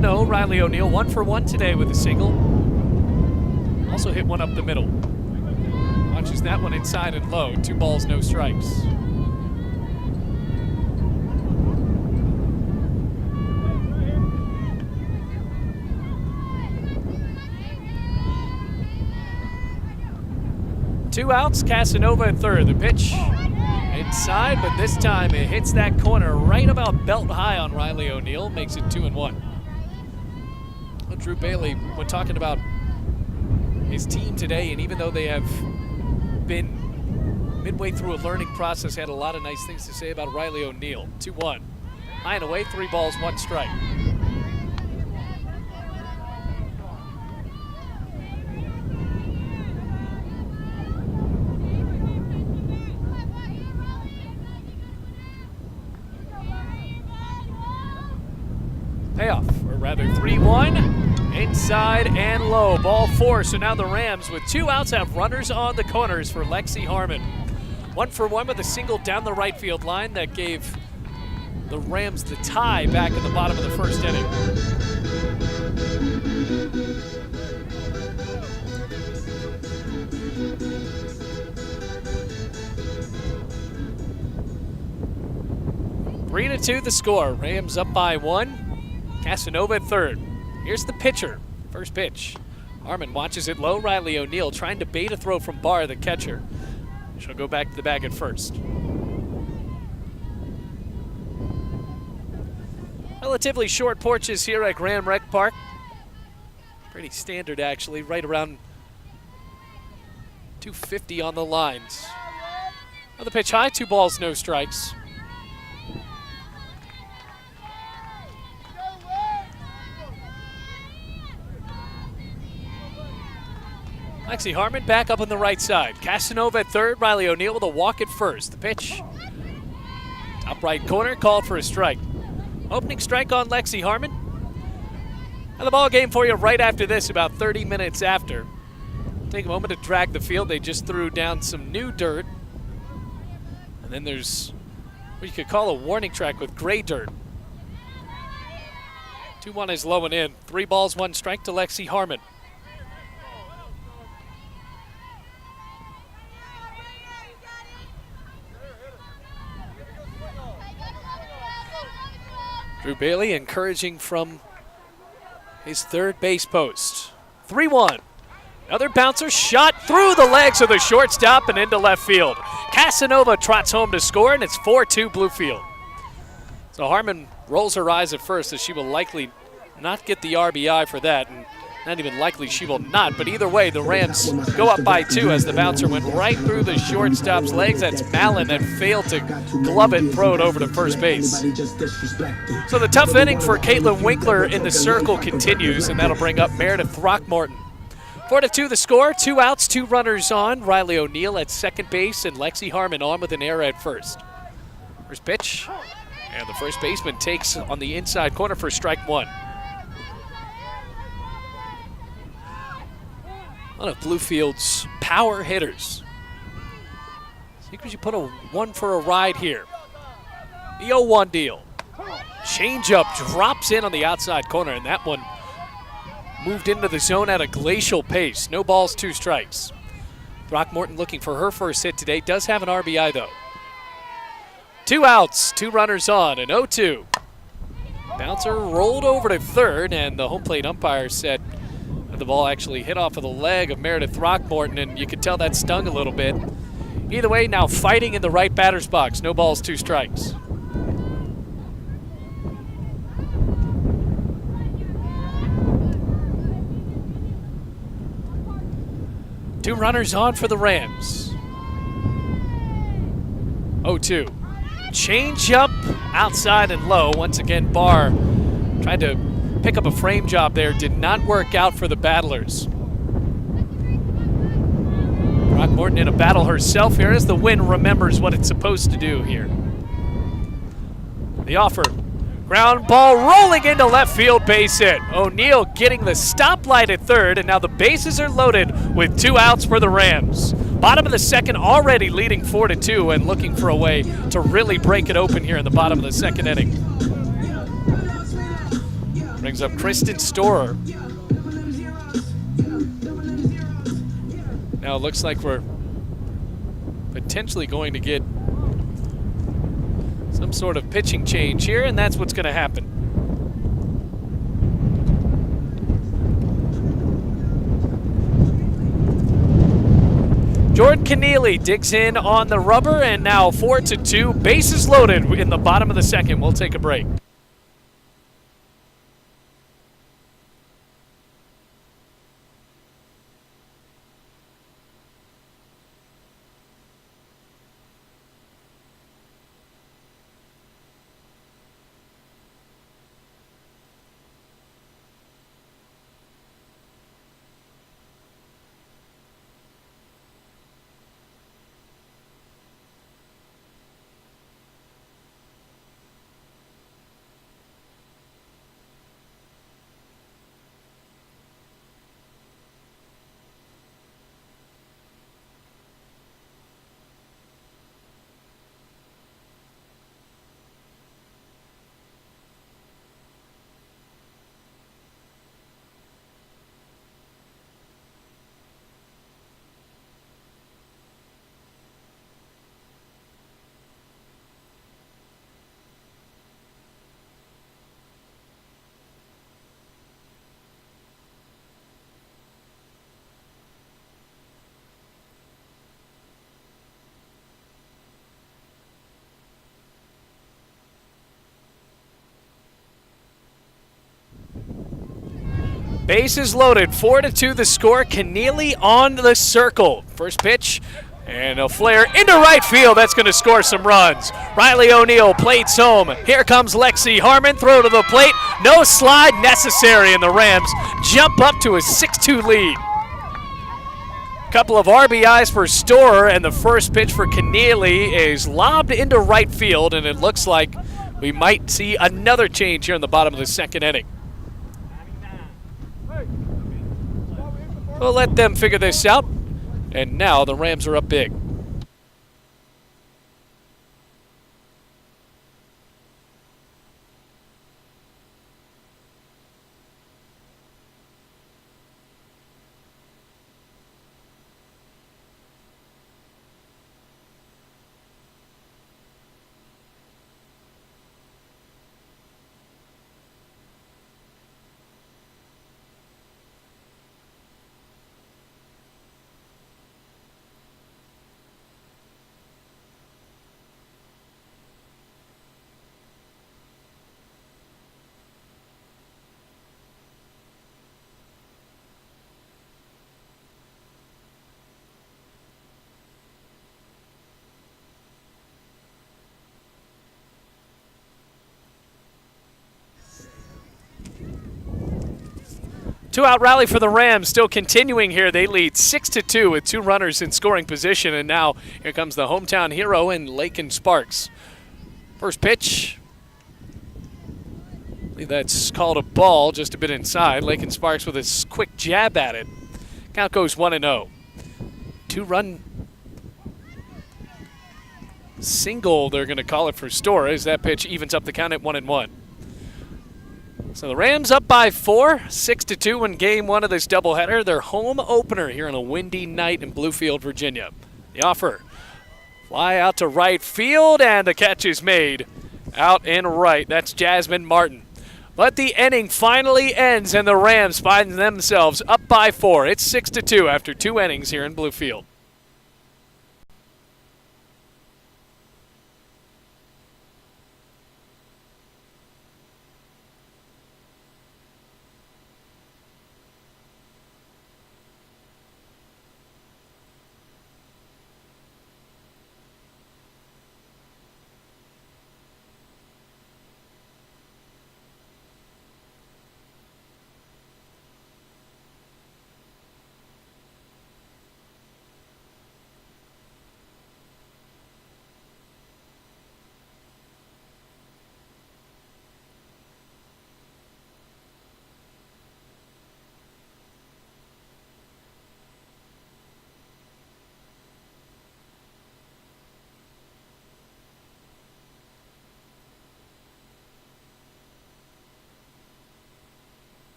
1-0. Riley O'Neill 1 for 1 today with a single. Also hit one up the middle. Watches that one inside and low. 2 balls, no strikes. Two outs, Casanova at third. The pitch inside, but this time it hits that corner right about belt high on Riley O'Neill, makes it 2-1. Well, Drew Bailey, when talking about his team today, and even though they have been midway through a learning process, had a lot of nice things to say about Riley O'Neill. 2-1. High and away, 3 balls, 1 strike. Payoff, or rather 3-1, inside and low. Ball 4, so now the Rams with 2 outs have runners on the corners for Lexi Harmon. 1 for 1 with a single down the right field line that gave the Rams the tie back at the bottom of the first inning. Three to 2 the score. Rams up by 1. Casanova at third. Here's the pitcher. First pitch. Harmon watches it low. Riley O'Neill trying to bait a throw from Barr, the catcher. She'll go back to the bag at first. Relatively short porches here at Graham Rec Park. Pretty standard, actually, right around 250 on the lines. Another pitch high, 2 balls, no strikes. Lexi Harmon back up on the right side. Casanova at third, Riley O'Neill with a walk at first. The pitch, top right corner, called for a strike. Opening strike on Lexi Harmon. And the ball game for you right after this, about 30 minutes after. Take a moment to drag the field. They just threw down some new dirt. And then there's what you could call a warning track with gray dirt. 2-1 is low and in. 3 balls, 1 strike to Lexi Harmon. Drew Bailey encouraging from his third base post. 3-1. Another bouncer shot through the legs of the shortstop and into left field. Casanova trots home to score, and it's 4-2 Bluefield. So Harmon rolls her eyes at first, as she will likely not get the RBI for that, and not even likely she will not, but either way, the Rams go up by 2 as the bouncer went right through the shortstop's legs. That's Mallon that failed to glove it and throw it over to first base. So the tough inning for Caitlin Winkler in the circle continues, and that'll bring up Meredith Throckmorton. 4-2 the score, 2 outs, 2 runners on. Riley O'Neill at second base and Lexi Harmon on with an error at first. First pitch, and the first baseman takes on the inside corner for strike 1. One of Bluefield's power hitters. See, could you put a 1 for a ride here? The 0-1 deal. Changeup drops in on the outside corner, and that one moved into the zone at a glacial pace. No balls, 2 strikes. Throckmorton looking for her first hit today. Does have an RBI, though. 2 outs, 2 runners on, an 0-2. Bouncer rolled over to third, and the home plate umpire said the ball actually hit off of the leg of Meredith Throckmorton, and you could tell that stung a little bit. Either way, now fighting in the right batter's box. No balls, 2 strikes. Two runners on for the Rams. 0-2. Change up outside and low. Once again, Barr tried to pick up a frame job there. Did not work out for the battlers. Throckmorton in a battle herself here as the wind remembers what it's supposed to do here. The offer. Ground ball rolling into left field, base hit. O'Neill getting the stoplight at third, and now the bases are loaded with 2 outs for the Rams. Bottom of the second, already leading 4-2 and looking for a way to really break it open here in the bottom of the second inning. Brings up Kristen Storer. Now it looks like we're potentially going to get some sort of pitching change here, and that's what's going to happen. Jordan Keneally digs in on the rubber, and now 4-2, bases loaded in the bottom of the second. We'll take a break. Bases loaded, 4-2 the score. Keneally on the circle. First pitch, and a flare into right field. That's going to score some runs. Riley O'Neill plates home. Here comes Lexi Harmon. Throw to the plate. No slide necessary, and the Rams jump up to a 6-2 lead. Couple of RBIs for Storer, and the first pitch for Keneally is lobbed into right field, and it looks like we might see another change here in the bottom of the second inning. We'll let them figure this out, and now the Rams are up big. Two-out rally for the Rams, still continuing here. They lead 6-2 with two runners in scoring position, and now here comes the hometown hero in Lakin Sparks. First pitch. I believe that's called a ball, just a bit inside. Lakin Sparks with a quick jab at it. Count goes 1-0. Two-run single, they're going to call it for Storer, as that pitch evens up the count at 1-1. So the Rams up by 4, 6-2 in game one of this doubleheader. Their home opener here on a windy night in Bluefield, Virginia. The offer, fly out to right field, and the catch is made out in right. That's Jasmine Martin. But the inning finally ends, and the Rams find themselves up by 4. It's 6-2 after 2 innings here in Bluefield.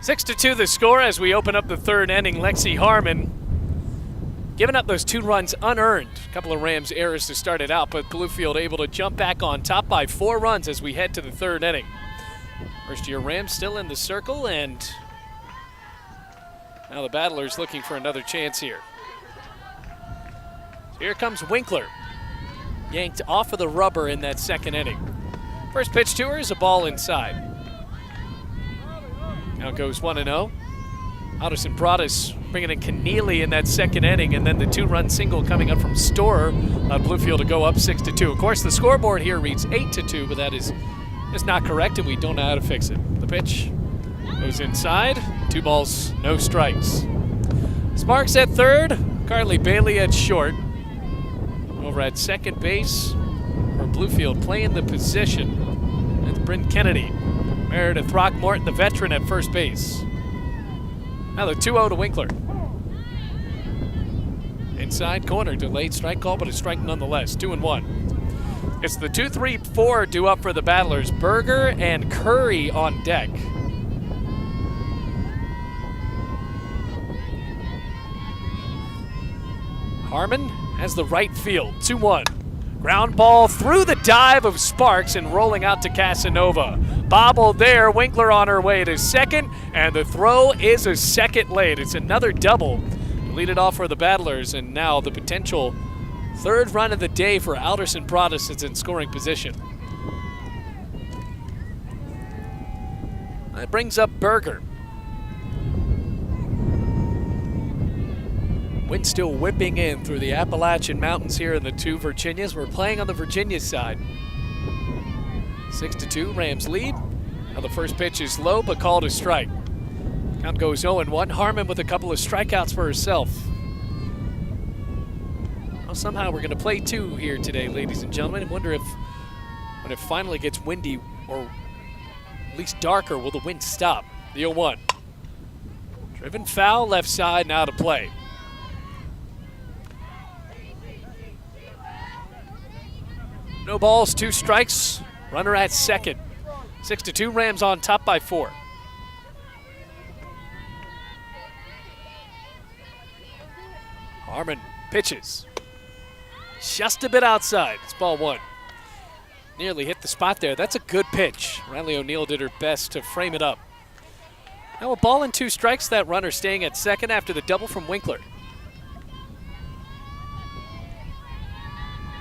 6-2 the score as we open up the third inning. Lexi Harmon giving up those 2 runs unearned. A couple of Rams errors to start it out, but Bluefield able to jump back on top by 4 runs as we head to the third inning. First-year Rams still in the circle, and now the Battlers looking for another chance here. So here comes Winkler, yanked off of the rubber in that second inning. First pitch to her is a ball inside. Now goes 1-0. Alderson Broaddus bringing in Keneally in that second inning, and then the 2-run single coming up from Storer. Bluefield to go up 6-2. Of course, the scoreboard here reads 8-2, but that is not correct, and we don't know how to fix it. The pitch goes inside. 2 balls, no strikes. Sparks at third. Carly Bailey at short. Over at second base for Bluefield, playing the position. That's Bryn Kennedy. Meredith Throckmorton, the veteran, at first base. Now the 2-0 to Winkler. Inside corner, delayed strike call, but a strike nonetheless. 2-1. It's the 2-3-4 due up for the Battlers. Berger and Curry on deck. Harmon has the right field. 2-1. Ground ball through the dive of Sparks and rolling out to Casanova. Bobbled there, Winkler on her way to second, and the throw is a second late. It's another double to lead it off for the Battlers, and now the potential third run of the day for Alderson Broaddus is in scoring position. That brings up Berger. Wind still whipping in through the Appalachian Mountains here in the 2 Virginias. We're playing on the Virginia side. 6-2, Rams lead. Now the first pitch is low, but called a strike. Count goes 0-1. Harmon with a couple of strikeouts for herself. Well, somehow we're going to play 2 here today, ladies and gentlemen. I wonder if when it finally gets windy, or at least darker, will the wind stop? The 0-1. Driven foul, left side, now to play. No balls, 2 strikes. Runner at second. 6-2, Rams on top by 4. Harmon pitches. Just a bit outside. It's ball 1. Nearly hit the spot there. That's a good pitch. Riley O'Neill did her best to frame it up. Now a ball and 2 strikes. That runner staying at second after the double from Winkler.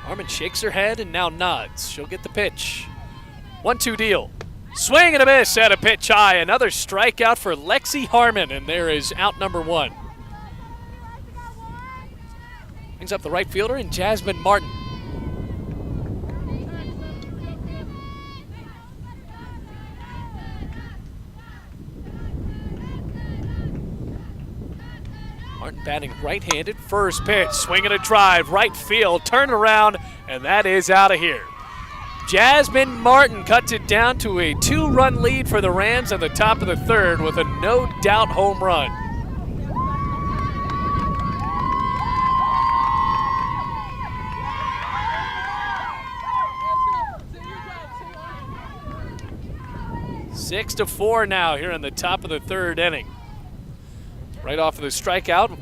Harmon shakes her head and now nods. She'll get the pitch. 1-2 deal. Swing and a miss at a pitch high. Another strikeout for Lexi Harmon, and there is out number 1. Brings up the right fielder and Jasmine Martin. Martin batting right-handed. First pitch, swing and a drive, right field, turn around, and that is out of here. Jasmine Martin cuts it down to a 2-run lead for the Rams at the top of the third with a no-doubt home run. Six to 4 now here in the top of the third inning. Right off of the strikeout,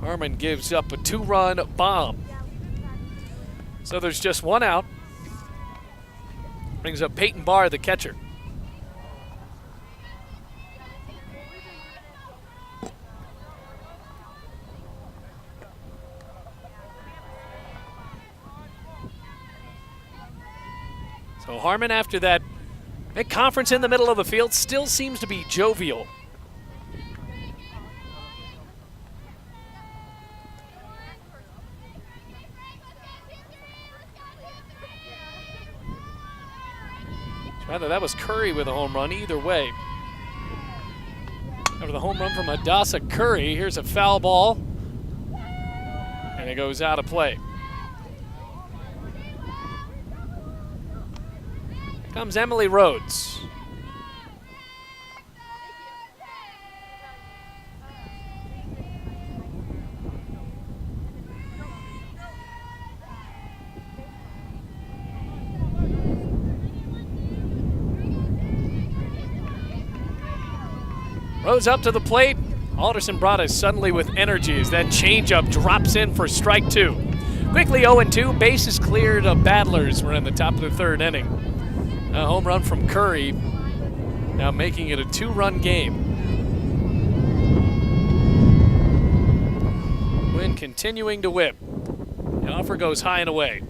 Harmon gives up a 2-run bomb. So there's just 1 out. Brings up Peyton Barr, the catcher. So Harmon, after that big conference in the middle of the field, still seems to be jovial. Rather, that was Curry with a home run. Either way, after the home run from Hadassah Curry, here's a foul ball, and it goes out of play. Here comes Emily Rhodes. Rose up to the plate. Alderson Broaddus suddenly with energy as that changeup drops in for strike two. Quickly 0-2, bases cleared of battlers. We're in the top of the third inning. A home run from Curry, now making it a two-run game. Wind continuing to whip. The offer goes high and away.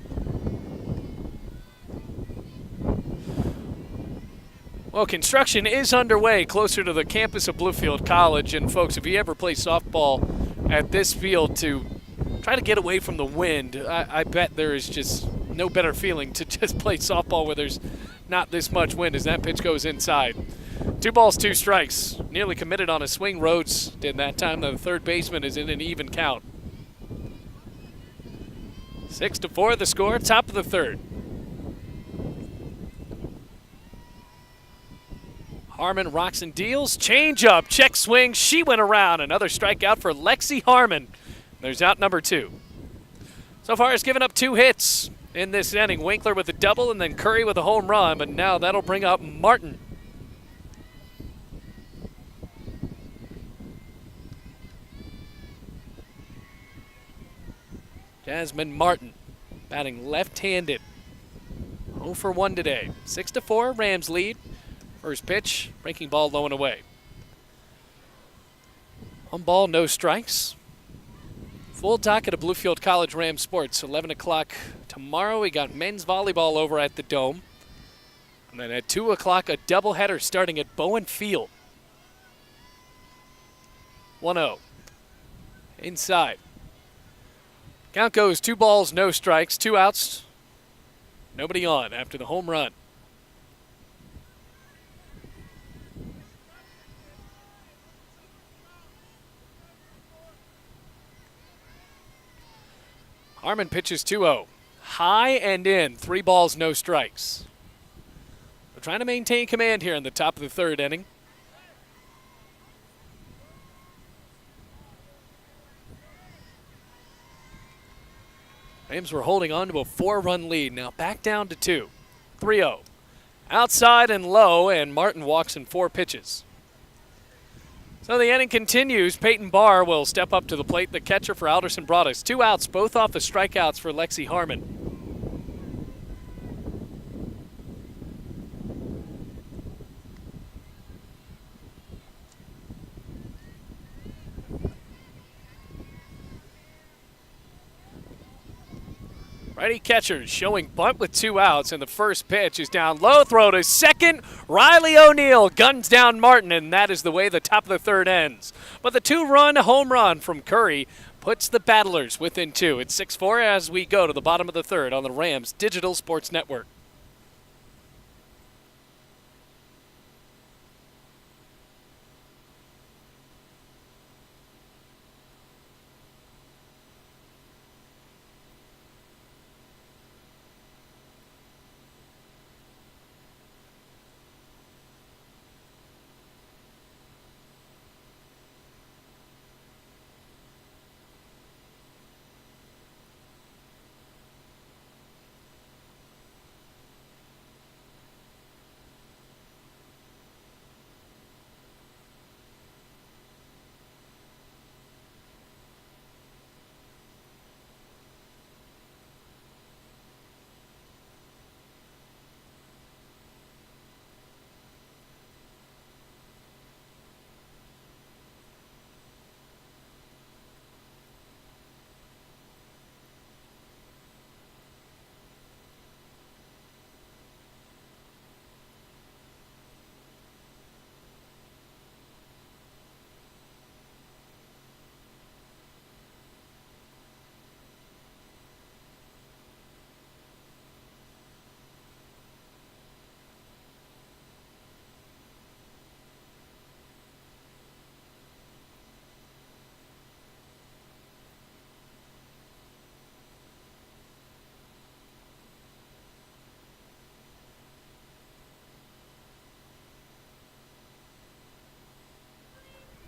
Well, construction is underway closer to the campus of Bluefield College. And folks, if you ever play softball at this field to try to get away from the wind, I bet there is just no better feeling to just play softball where there's not this much wind as that pitch goes inside. 2 balls, 2 strikes. Nearly committed on a swing. Rhodes did that time. The third baseman is in an even count. 6-4 the score, top of the third. Harmon rocks and deals. Change up, check swing. She went around. Another strikeout for Lexi Harmon. There's out number 2. So far, has given up 2 hits in this inning. Winkler with a double and then Curry with a home run. But now that'll bring up Martin. Jasmine Martin batting left-handed. 0 for 1 today. 6-4, Rams lead. First pitch, breaking ball low and away. 1 ball, no strikes. Full docket of Bluefield College Rams sports. 11 o'clock tomorrow. We got men's volleyball over at the Dome. And then at 2 o'clock, a doubleheader starting at Bowen Field. 1-0. Inside. Count goes 2 balls, no strikes, 2 outs. Nobody on after the home run. Harmon pitches 2-0. High and in. 3 balls, no strikes. We're trying to maintain command here in the top of the third inning. Rams were holding on to a 4-run lead. Now back down to 2. 3-0. Outside and low, and Martin walks in 4 pitches. So the inning continues. Peyton Barr will step up to the plate, the catcher for Alderson Broaddus. 2 outs, both off of strikeouts for Lexi Harmon. Righty catcher showing bunt with 2 outs, and the first pitch is down low. Throw to second. Riley O'Neill guns down Martin, and that is the way the top of the third ends. But the 2-run home run from Curry puts the Battlers within 2. It's 6-4 as we go to the bottom of the third on the Rams Digital Sports Network.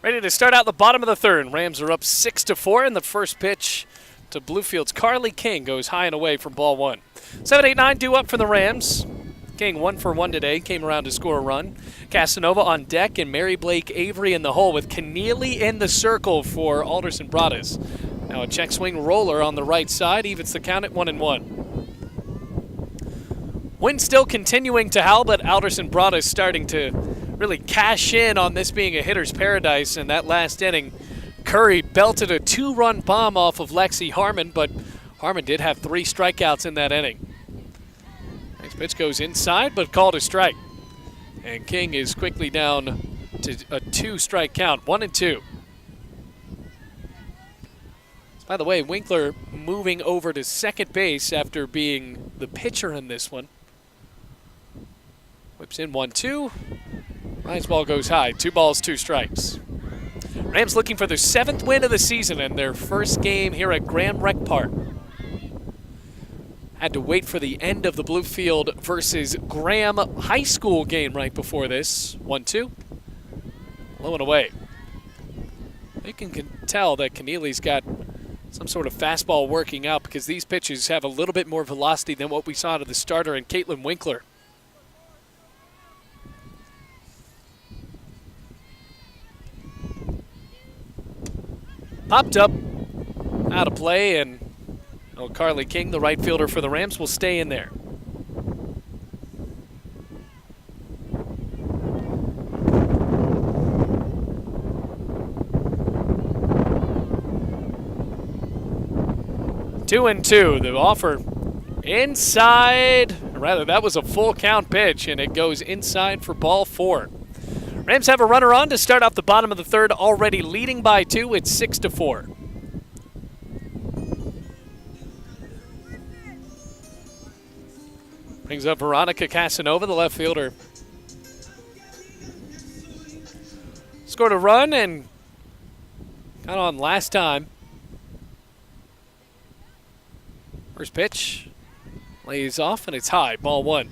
Ready to start out the bottom of the third. Rams are up 6-4 in the first pitch to Bluefield's Carly King goes high and away from ball 1. 7-8-9 due up for the Rams. King 1 for 1 today, came around to score a run. Casanova on deck and Mary Blake Avery in the hole with Keneally in the circle for Alderson Broaddus. Now a check swing roller on the right side, evens the count at 1-1. Wind still continuing to howl, but Alderson Broaddus starting to really cash in on this being a hitter's paradise. In that last inning, Curry belted a 2-run bomb off of Lexi Harmon, but Harmon did have 3 strikeouts in that inning. Next pitch goes inside, but called a strike. And King is quickly down to a 2-strike count, 1-2. By the way, Winkler moving over to second base after being the pitcher in this one. Whips in 1-2. Ryan's ball goes high. 2 balls, 2 strikes. Rams looking for their 7th win of the season and their first game here at Graham Rec Park. Had to wait for the end of the Bluefield versus Graham High School game right before this. 1-2. Low and away. You can tell that Keneally's got some sort of fastball working out because these pitches have a little bit more velocity than what we saw out of the starter and Caitlin Winkler. Popped up, out of play, and Carly King, the right fielder for the Rams, will stay in there. Two and two, the offer inside, rather that was a full count pitch, and it goes inside for ball 4. Rams have a runner on to start off the bottom of the third, already leading by 2. It's 6-4. Brings up Veronica Casanova, the left fielder. Scored a run and got on last time. First pitch lays off and it's high, ball 1.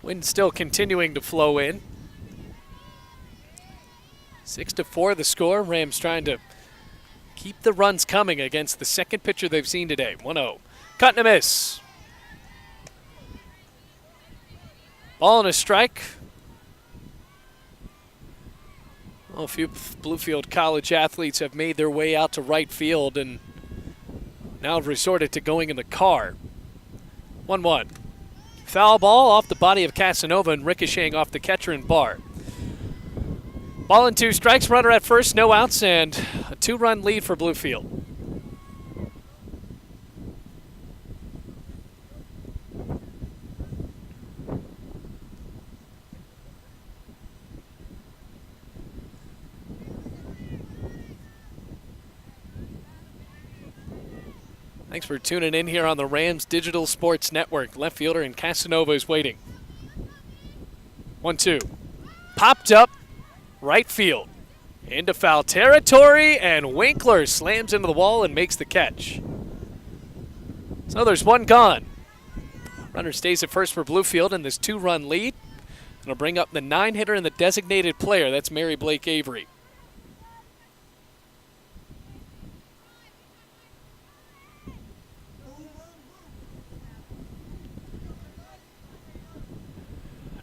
Wind still continuing to flow in. 6-4 the score. Rams trying to keep the runs coming against the second pitcher they've seen today. 1-0. Cut and a miss. Ball and a strike. Well, a few Bluefield College athletes have made their way out to right field and now have resorted to going in the car. 1-1. Foul ball off the body of Casanova and ricocheting off the catcher and Barr. Ball and 2 strikes, runner at first, no outs, and a 2-run lead for Bluefield. Thanks for tuning in here on the Rams Digital Sports Network. Left fielder and Casanova is waiting. 1-2. Popped up, right field. Into foul territory, and Winkler slams into the wall and makes the catch. So there's 1 gone. Runner stays at first for Bluefield in this 2-run lead. It'll bring up the 9-hitter and the designated player. That's Mary Blake Avery.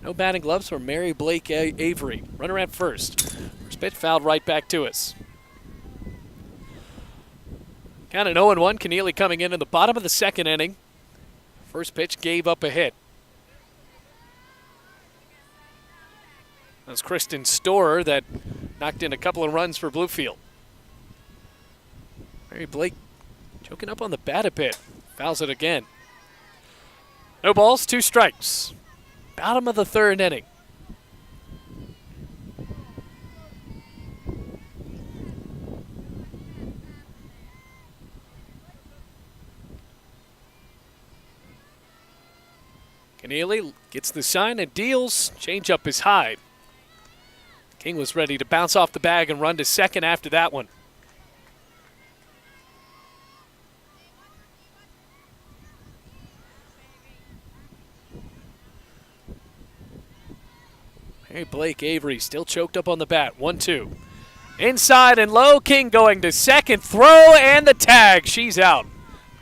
No batting gloves for Mary Blake Avery. Runner at first. First pitch fouled right back to us. Count an 0-1. Keneally coming in the bottom of the second inning. First pitch gave up a hit. That's Kristen Storer that knocked in a couple of runs for Bluefield. Mary Blake choking up on the bat a bit. Fouls it again. No balls, 2 strikes. Bottom of the third inning. Keneally gets the sign and deals. Changeup is high. King was ready to bounce off the bag and run to second after that one. Mary Blake Avery still choked up on the bat. 1-2. Inside and low. King going to second. Throw and the tag. She's out.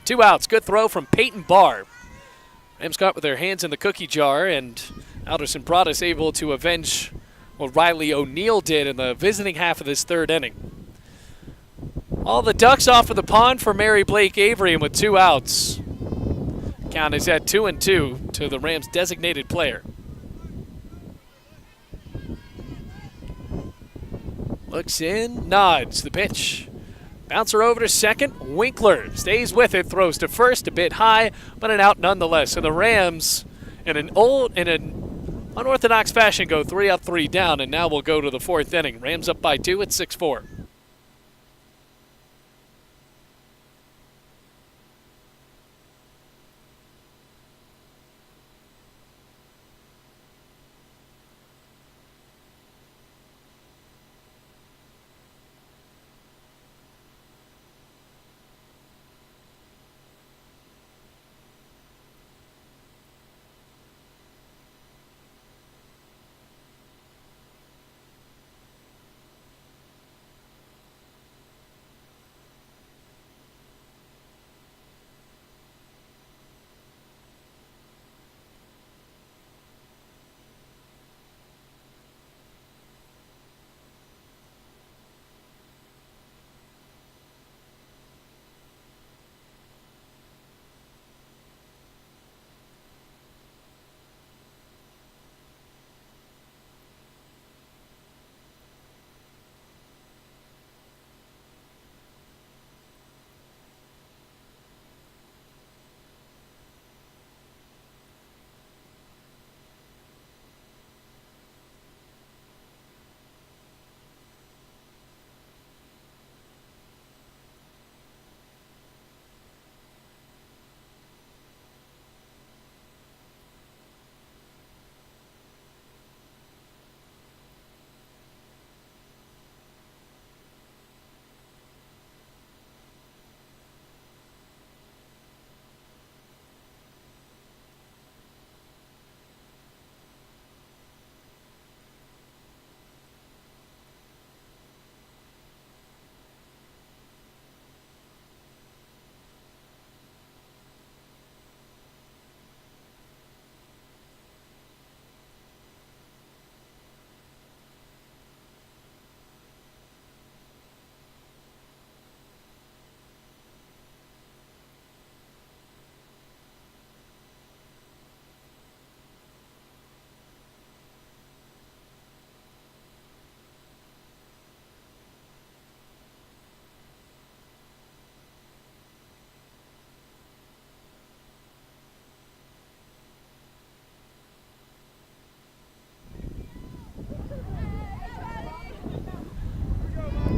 2 outs. Good throw from Peyton Barr. Rams got with their hands in the cookie jar, and Alderson Broaddus able to avenge what Riley O'Neill did in the visiting half of this third inning. All the ducks off of the pond for Mary Blake Avery, and with 2 outs. Count is at 2-2 to the Rams' designated player. Looks in, nods the pitch. Bouncer over to second. Winkler stays with it, throws to first, a bit high, but an out nonetheless. So the Rams, in an unorthodox fashion, go 3 up, 3 down, and now we'll go to the 4th inning. Rams up by 2 at 6-4.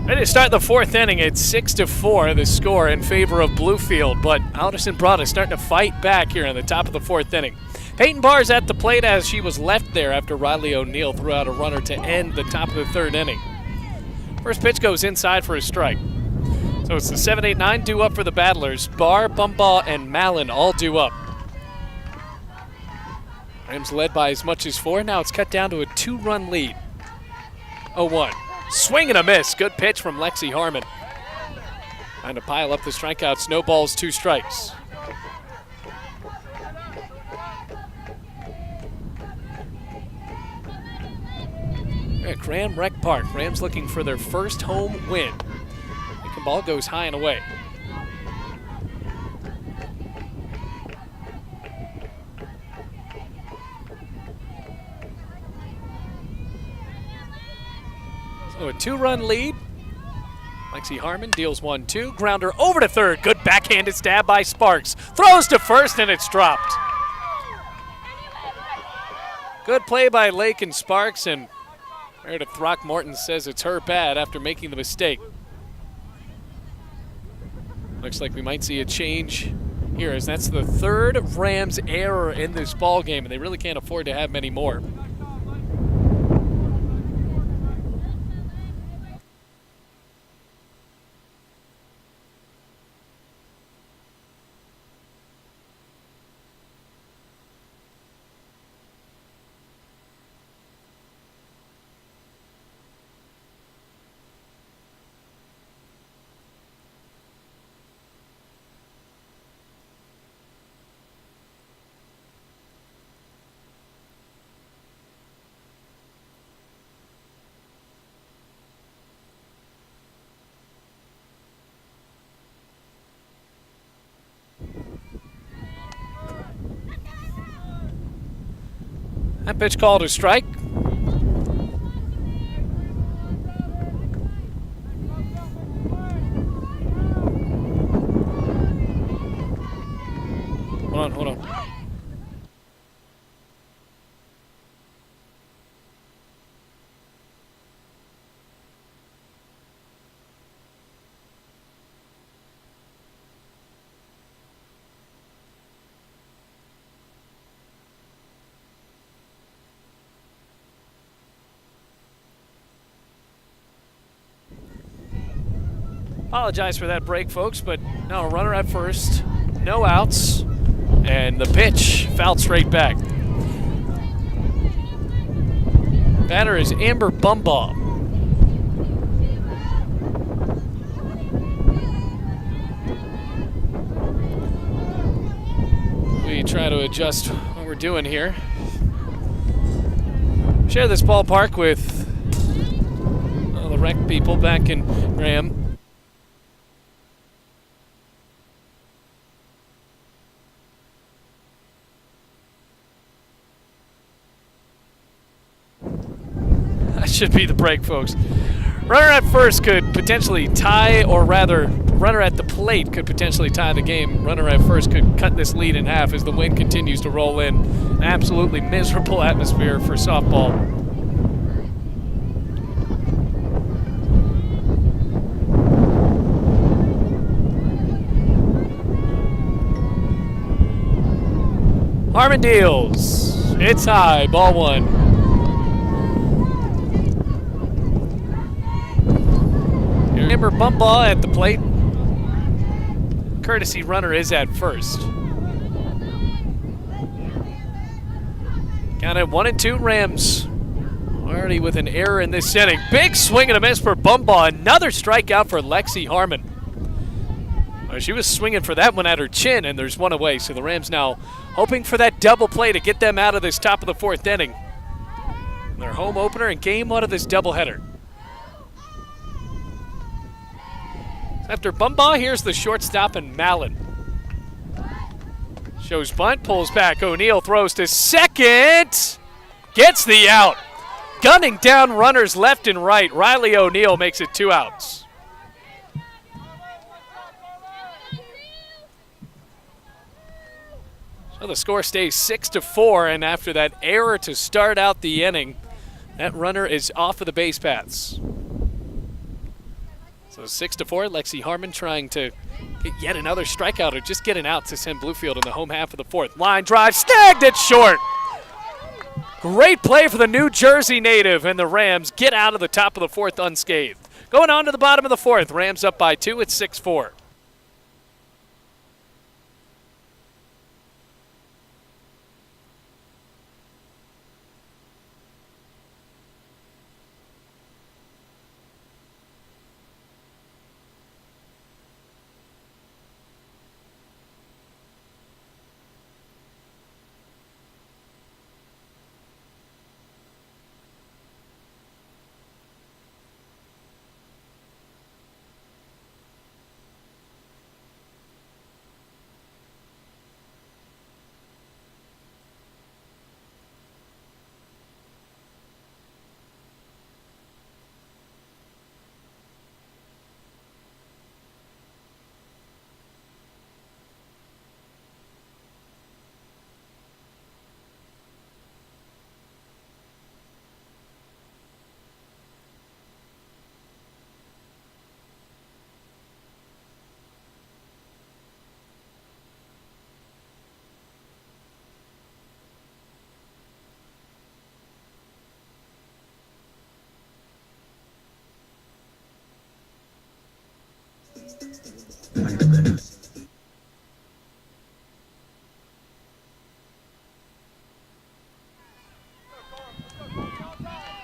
Ready to start the 4th inning. It's 6-4, the score in favor of Bluefield, but Alderson Broaddus starting to fight back here in the top of the 4th inning. Peyton Barr's at the plate as she was left there after Riley O'Neill threw out a runner to end the top of the 3rd inning. First pitch goes inside for a strike. So it's the 7-8-9 due up for the battlers. Barr, Bumbaugh, and Mallon all due up. Rams led by as much as 4. Now it's cut down to a 2-run lead. 0-1. Swing and a miss. Good pitch from Lexi Harmon. Trying to pile up the strikeouts. No balls, 2 strikes. At Grand Rec Park, Rams looking for their first home win. The ball goes high and away. So a 2-run lead. Lexi Harmon deals 1-2. Grounder over to third. Good backhanded stab by Sparks. Throws to first and it's dropped. Good play by Lake and Sparks, and Meredith Throckmorton says it's her bad after making the mistake. Looks like we might see a change here, as that's the 3rd Rams error in this ball game, and they really can't afford to have many more. That pitch called a strike. Hold on. Apologize for that break, folks, but no, runner at first, no outs, and the pitch fouled straight back. Batter is Amber Bumbaugh. We try to adjust what we're doing here. Share this ballpark with the rec people back in Graham. That should be the break, folks. Runner at first could potentially tie, or rather, runner at the plate could potentially tie the game. Runner at first could cut this lead in half as the wind continues to roll in. An absolutely miserable atmosphere for softball. Harmon deals. It's high, ball one. Amber Bumbaugh at the plate. Courtesy runner is at first. Count at 1-2 Rams. Already with an error in this inning. Big swing and a miss for Bumbaugh. Another strikeout for Lexi Harmon. Well, she was swinging for that one at her chin, and there's one away. So the Rams now hoping for that double play to get them out of this top of the fourth inning. Their home opener and game one of this doubleheader. After Bumbaugh, here's the shortstop and Mallon. Shows bunt, pulls back. O'Neill throws to second. Gets the out. Gunning down runners left and right. Riley O'Neill makes it 2 outs. So the score stays 6-4, and after that error to start out the inning, that runner is off of the base paths. So 6-4, Lexi Harmon trying to get yet another strikeout or just get an out to send Bluefield in the home half of the fourth. Line drive, snagged it short. Great play for the New Jersey native, and the Rams get out of the top of the fourth unscathed. Going on to the bottom of the fourth, Rams up by 2, it's 6-4.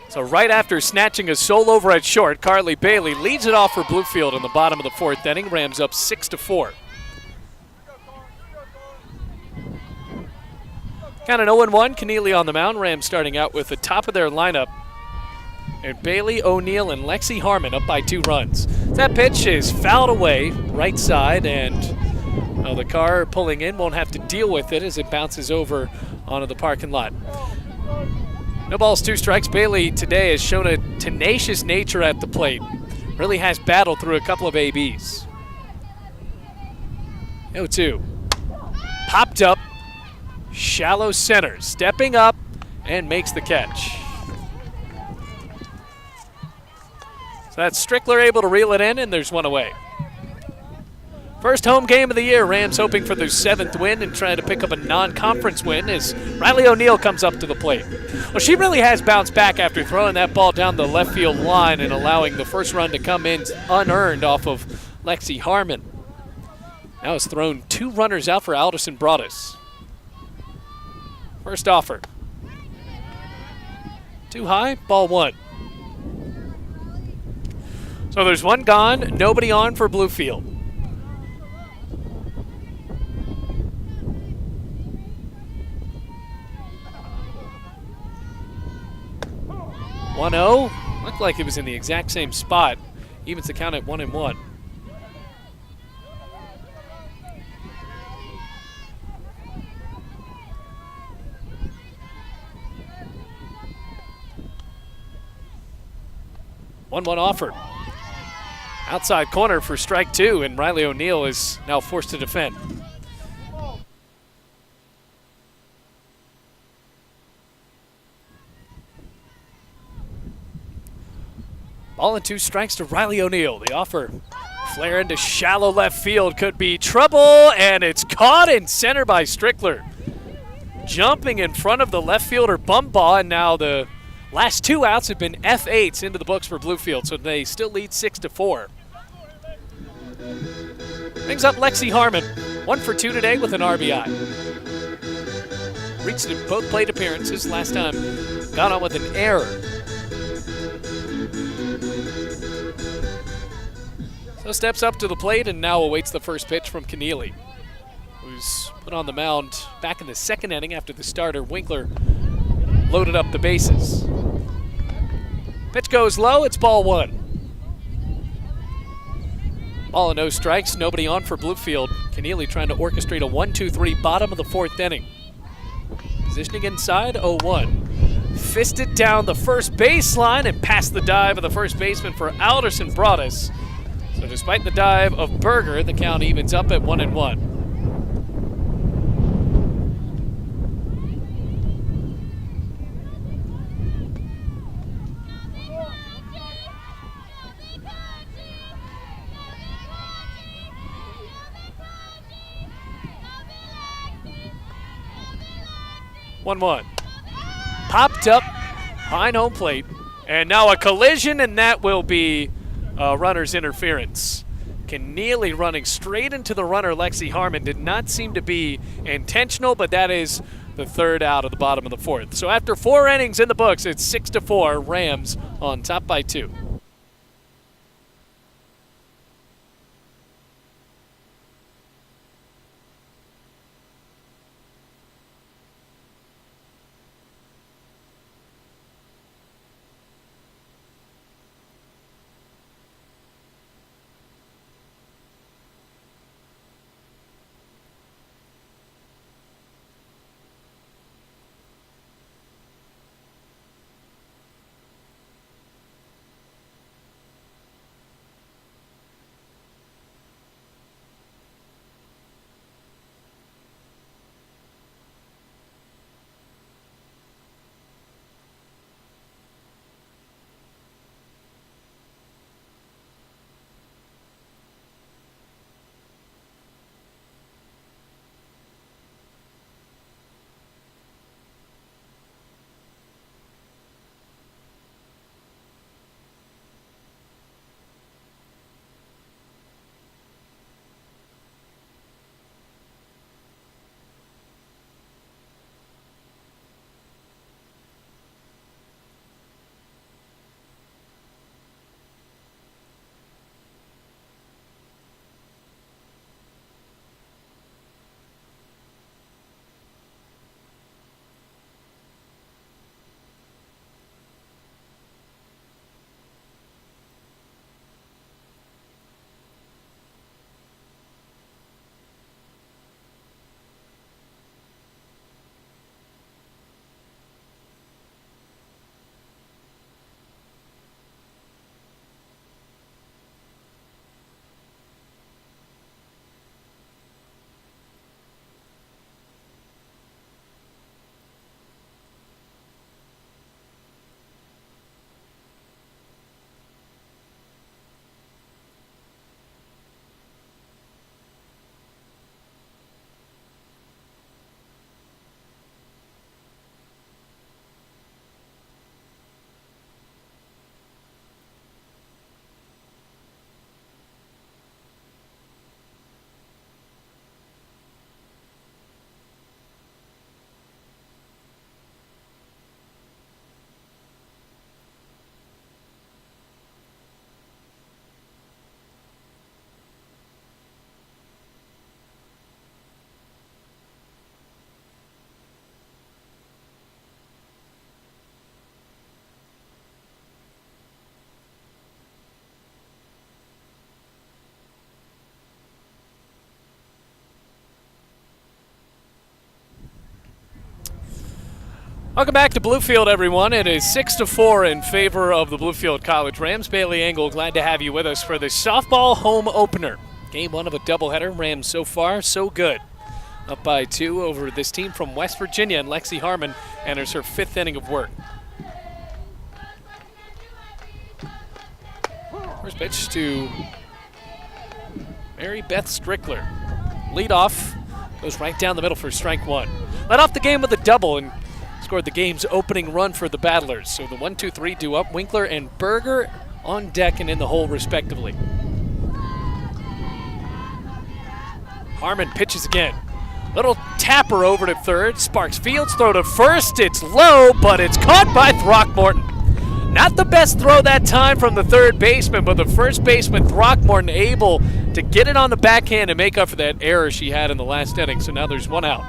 So right after snatching a sole over at short, Carly Bailey leads it off for Bluefield in the bottom of the fourth inning. Rams up 6-4. Count an 0-1, Keneally on the mound. Rams starting out with the top of their lineup. And Bailey, O'Neill, and Lexi Harmon up by 2 runs. That pitch is fouled away, right side, and the car pulling in won't have to deal with it as it bounces over onto the parking lot. No balls, 2 strikes. Bailey today has shown a tenacious nature at the plate. Really has battled through a couple of ABs. 0-2. Popped up. Shallow center. Stepping up and makes the catch. So that's Strickler able to reel it in, and there's one away. First home game of the year. Rams hoping for their 7th win and trying to pick up a non-conference win as Riley O'Neal comes up to the plate. Well, she really has bounced back after throwing that ball down the left field line and allowing the first run to come in unearned off of Lexi Harmon. Now has thrown 2 runners out for Alderson Broaddus. First offer. Too high, ball 1. So there's 1 gone, nobody on for Bluefield. 1-0. Looked like it was in the exact same spot. Evens the count at 1-1. One offered. Outside corner for strike 2, and Riley O'Neal is now forced to defend. Ball and 2 strikes to Riley O'Neal. The offer, flare into shallow left field, could be trouble, and it's caught in center by Strickler. Jumping in front of the left fielder Bumbaugh, and now the last 2 outs have been F8s into the books for Bluefield, so they still lead 6-4. Brings up Lexi Harmon, 1 for 2 today with an RBI. Reached in both plate appearances. Last time got on with an error. So steps up to the plate and now awaits the first pitch from Keneally, who's put on the mound back in the 2nd inning after the starter Winkler loaded up the bases. Pitch goes low, it's ball 1. Ball and no strikes, nobody on for Bluefield. Keneally trying to orchestrate a 1-2-3 bottom of the 4th inning. Positioning inside, 0-1. Fisted down the first baseline and past the dive of the first baseman for Alderson Broaddus. So despite the dive of Berger, the count evens up at 1-1. Popped up behind home plate, and now a collision, and that will be runner's interference. Keneally running straight into the runner, Lexi Harmon. Did not seem to be intentional, but that is the 3rd out of the bottom of the 4th. So after 4 innings in the books, it's 6-4, Rams on top by 2. Welcome back to Bluefield, everyone. It is 6-4 in favor of the Bluefield College Rams. Bailey Engel, glad to have you with us for the softball home opener. Game one of a doubleheader. Rams so far, so good. Up by 2 over this team from West Virginia, and Lexi Harmon enters her 5th inning of work. First pitch to Mary Beth Strickler. Lead off, goes right down the middle for strike 1. Led off the game with a double and scored the game's opening run for the Battlers. So the 1-2-3 due up. Winkler and Berger on deck and in the hole respectively. Harmon pitches again. Little tapper over to third. Sparks Fields throw to first. It's low, but it's caught by Throckmorton. Not the best throw that time from the third baseman, but the first baseman, Throckmorton, able to get it on the backhand and make up for that error she had in the last inning. So now there's 1 out.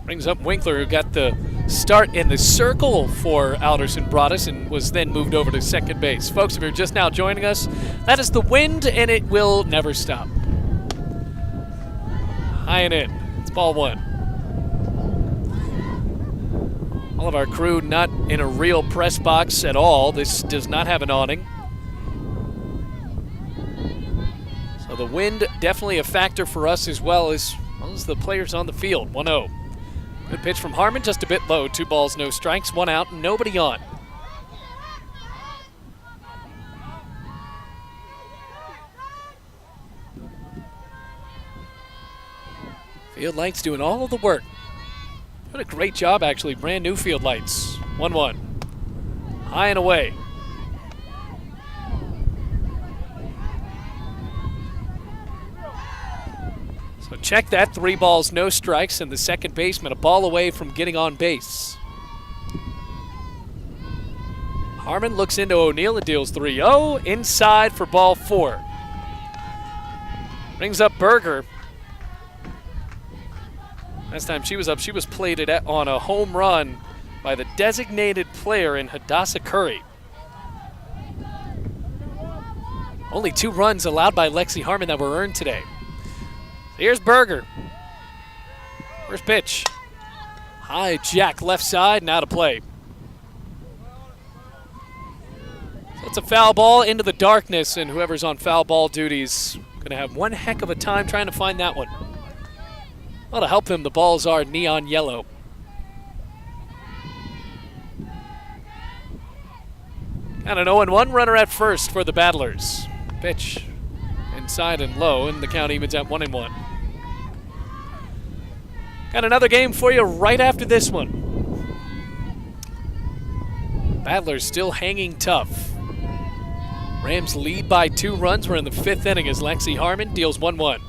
Brings up Winkler, who got the start in the circle for Alderson Broaddus and was then moved over to second base. Folks, if you're just now joining us, that is the wind, and it will never stop. High and in. It's ball 1. All of our crew not in a real press box at all. This does not have an awning. So the wind definitely a factor for us as well as the players on the field. 1-0. Good pitch from Harmon, just a bit low. 2 balls, no strikes, 1 out, nobody on. Field lights doing all of the work. What a great job, actually. Brand new field lights. 1-1. High and away. So check that. 3 balls, no strikes, and the second baseman a ball away from getting on base. Harmon looks into O'Neill and deals 3-0. Inside for ball 4. Brings up Berger. Last time she was up, she was plated on a home run by the designated player in Hadassah Curry. Only 2 runs allowed by Lexi Harmon that were earned today. Here's Berger. First pitch. High jack left side, now to play. So it's a foul ball into the darkness, and whoever's on foul ball duty is going to have one heck of a time trying to find that one. Well, to help him, the balls are neon yellow. And an 0-1 runner at first for the Battlers. Pitch inside and low, and the count evens at 1-1. Got another game for you right after this one. Battlers still hanging tough. Rams lead by 2 runs. We're in the 5th inning as Lexi Harmon deals 1-1.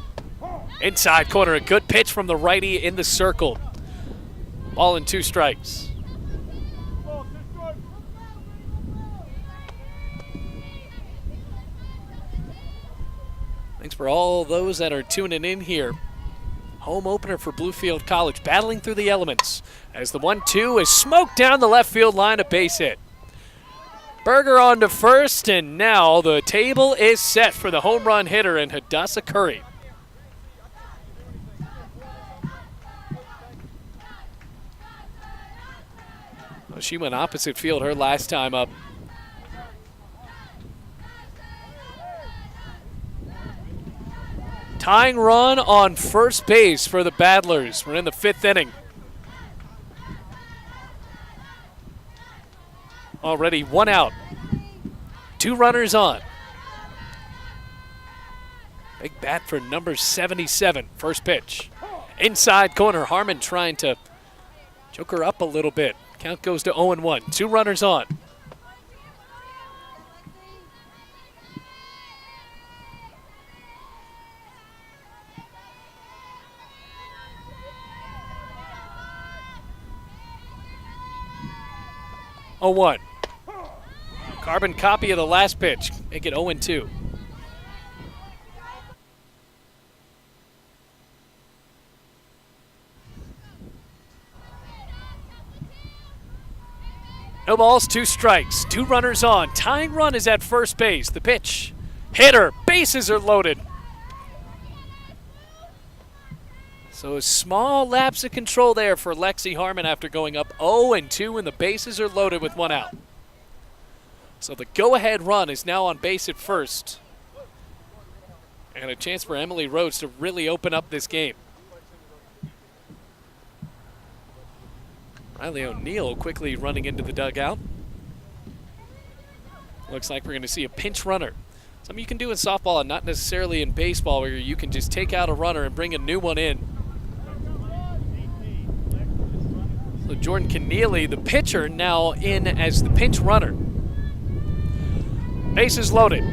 Inside corner, a good pitch from the righty in the circle. Ball and 2 strikes. Thanks for all those that are tuning in here. Home opener for Bluefield College, battling through the elements as the 1-2 is smoked down the left field line, a base hit. Berger on to first, and now the table is set for the home run hitter in Hadassah Curry. Well, she went opposite field her last time up. Tying run on first base for the Battlers. We're in the 5th inning. Already 1 out. 2 runners on. Big bat for number 77. First pitch. Inside corner. Harmon trying to choke her up a little bit. Count goes to 0-1. 2 runners on. Oh-1. Carbon copy of the last pitch. Make it 0-2. No balls, 2 strikes. 2 runners on. Tying run is at first base. The pitch Hitter, bases are loaded. So a small lapse of control there for Lexi Harmon after going up 0-2, and the bases are loaded with 1 out. So the go-ahead run is now on base at first. And a chance for Emily Rhodes to really open up this game. Riley O'Neill quickly running into the dugout. Looks like we're going to see a pinch runner. Something you can do in softball and not necessarily in baseball, where you can just take out a runner and bring a new one in. So Jordan Keneally, the pitcher, now in as the pinch runner. Bases loaded.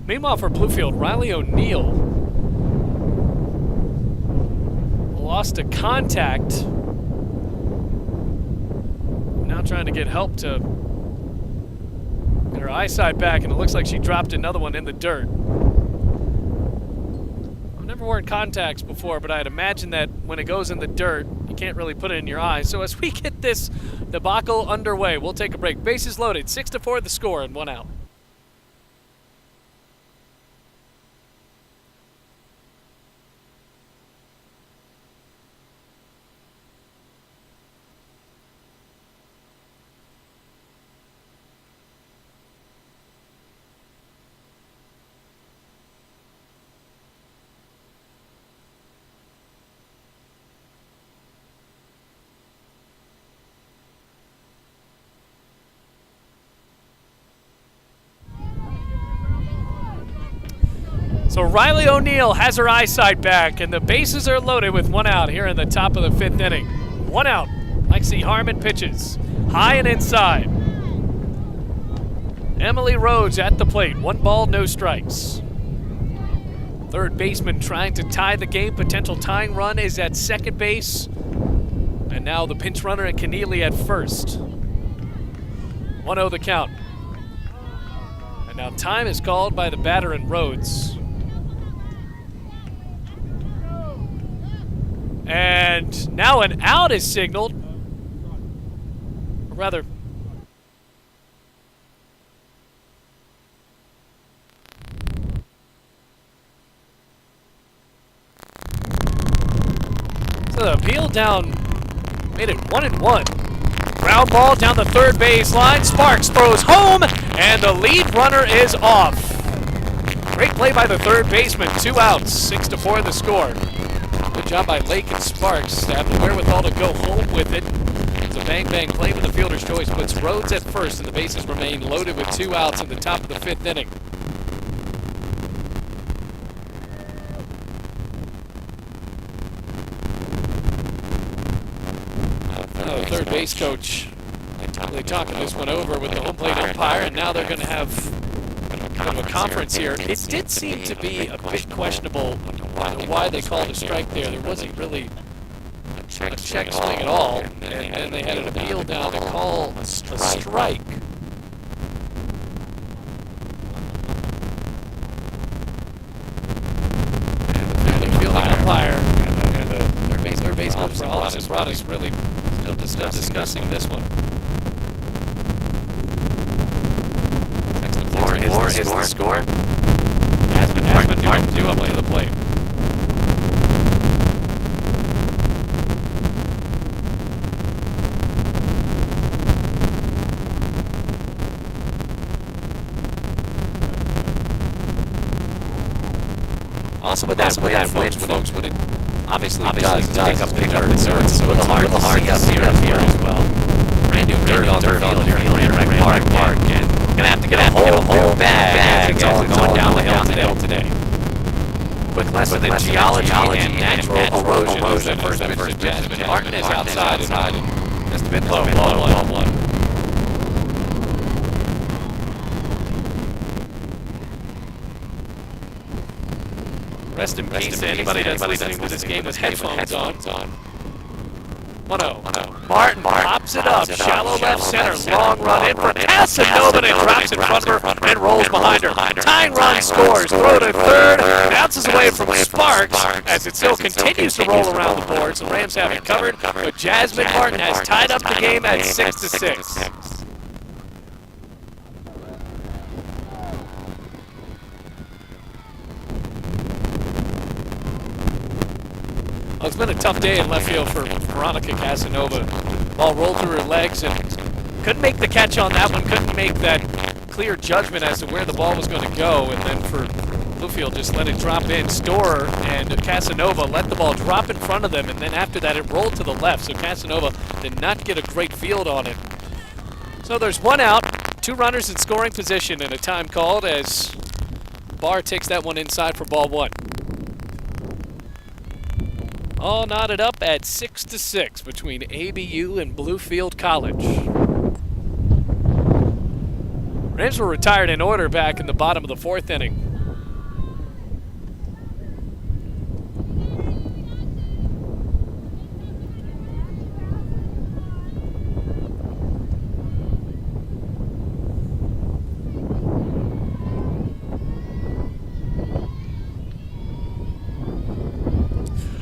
Meanwhile, for Bluefield, Riley O'Neill lost to contact. Now trying to get help to get her eyesight back, and it looks like she dropped another one in the dirt. I've never worn contacts before, but I'd imagine that when it goes in the dirt, you can't really put it in your eye. So as we get this debacle underway, we'll take a break. Bases loaded, 6-4 the score, and 1 out. So Riley O'Neill has her eyesight back, and the bases are loaded with 1 out here in the top of the 5th inning. 1 out. Lexi Harmon pitches. High and inside. Emily Rhodes at the plate. 1 ball, no strikes. Third baseman trying to tie the game. Potential tying run is at second base. And now the pinch runner at Keneally at first. 1-0 the count. And now time is called by the batter in Rhodes. And now an out is signaled. Or rather, so the appeal down made it 1-1. Ground ball down the third base line. Sparks throws home, and the lead runner is off. Great play by the third baseman. 2 outs, 6-4 the score. Good job by Lake and Sparks to have the wherewithal to go home with it. It's a bang-bang play with the fielder's choice. Puts Rhodes at first, and the bases remain loaded with 2 outs in the top of the 5th inning. The third base coach really talking this one over with the home plate umpire, and now they're going to have kind of a conference here. It did seem to be a bit questionable why they called a strike there. There wasn't really a check swing at all, and then they had an appeal down to call a strike. And the field umpire and the third base umpire, Alderson Broaddus, really still discussing this one. Is the score. Asman due up to the plate. Also with that folks, when it obviously does take up the dirt, so it's a little hard to see up here as well. Brand new dirt on the field here in Rec Park, and gonna have to get a whole bag. It's all going down the hill today. With lesson in geology and natural erosion was the first suggestion. Martin is outside and just been low 1-1. Rest in peace to anybody that's listening to this game with headphones on. 1-0. Martin pops it up, shallow left center, long run in for Casanova, and drops in front of her and rolls behind her. Tying run scores, throw to third, bounces away from Sparks as it still continues to roll around the boards. The Rams have it covered, but Jasmine Martin has tied up the game at 6-6. Well, it's been a tough day in left field for Veronica Casanova. Ball rolled through her legs and couldn't make the catch on that one, couldn't make that clear judgment as to where the ball was going to go, and then for Bluefield just let it drop in. Storer and Casanova let the ball drop in front of them, and then after that it rolled to the left, so Casanova did not get a great field on it. So there's one out, 2 runners in scoring position, and a time called as Barr takes that one inside for ball 1. All knotted up at 6-6 between ABU and Bluefield College. Rams were retired in order back in the bottom of the 4th inning.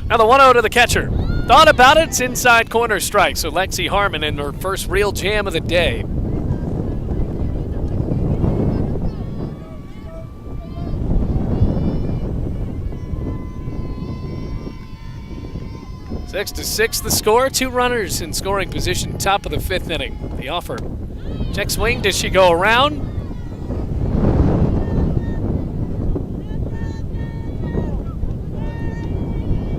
Now the 1-0 to the catcher. Thought about it, it's inside corner strike. So Lexi Harmon in her first real jam of the day. Six to 6 the score. 2 runners in scoring position, top of the 5th inning. The offer. Check swing, does she go around?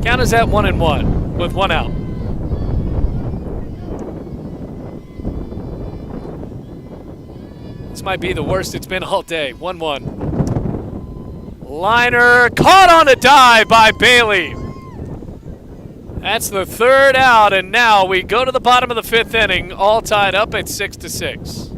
Count is at 1-1 with 1 out. This might be the worst it's been all day. 1-1. Liner caught on a dive by Bailey. That's the 3rd out, and now we go to the bottom of the 5th inning, all tied up at 6-6.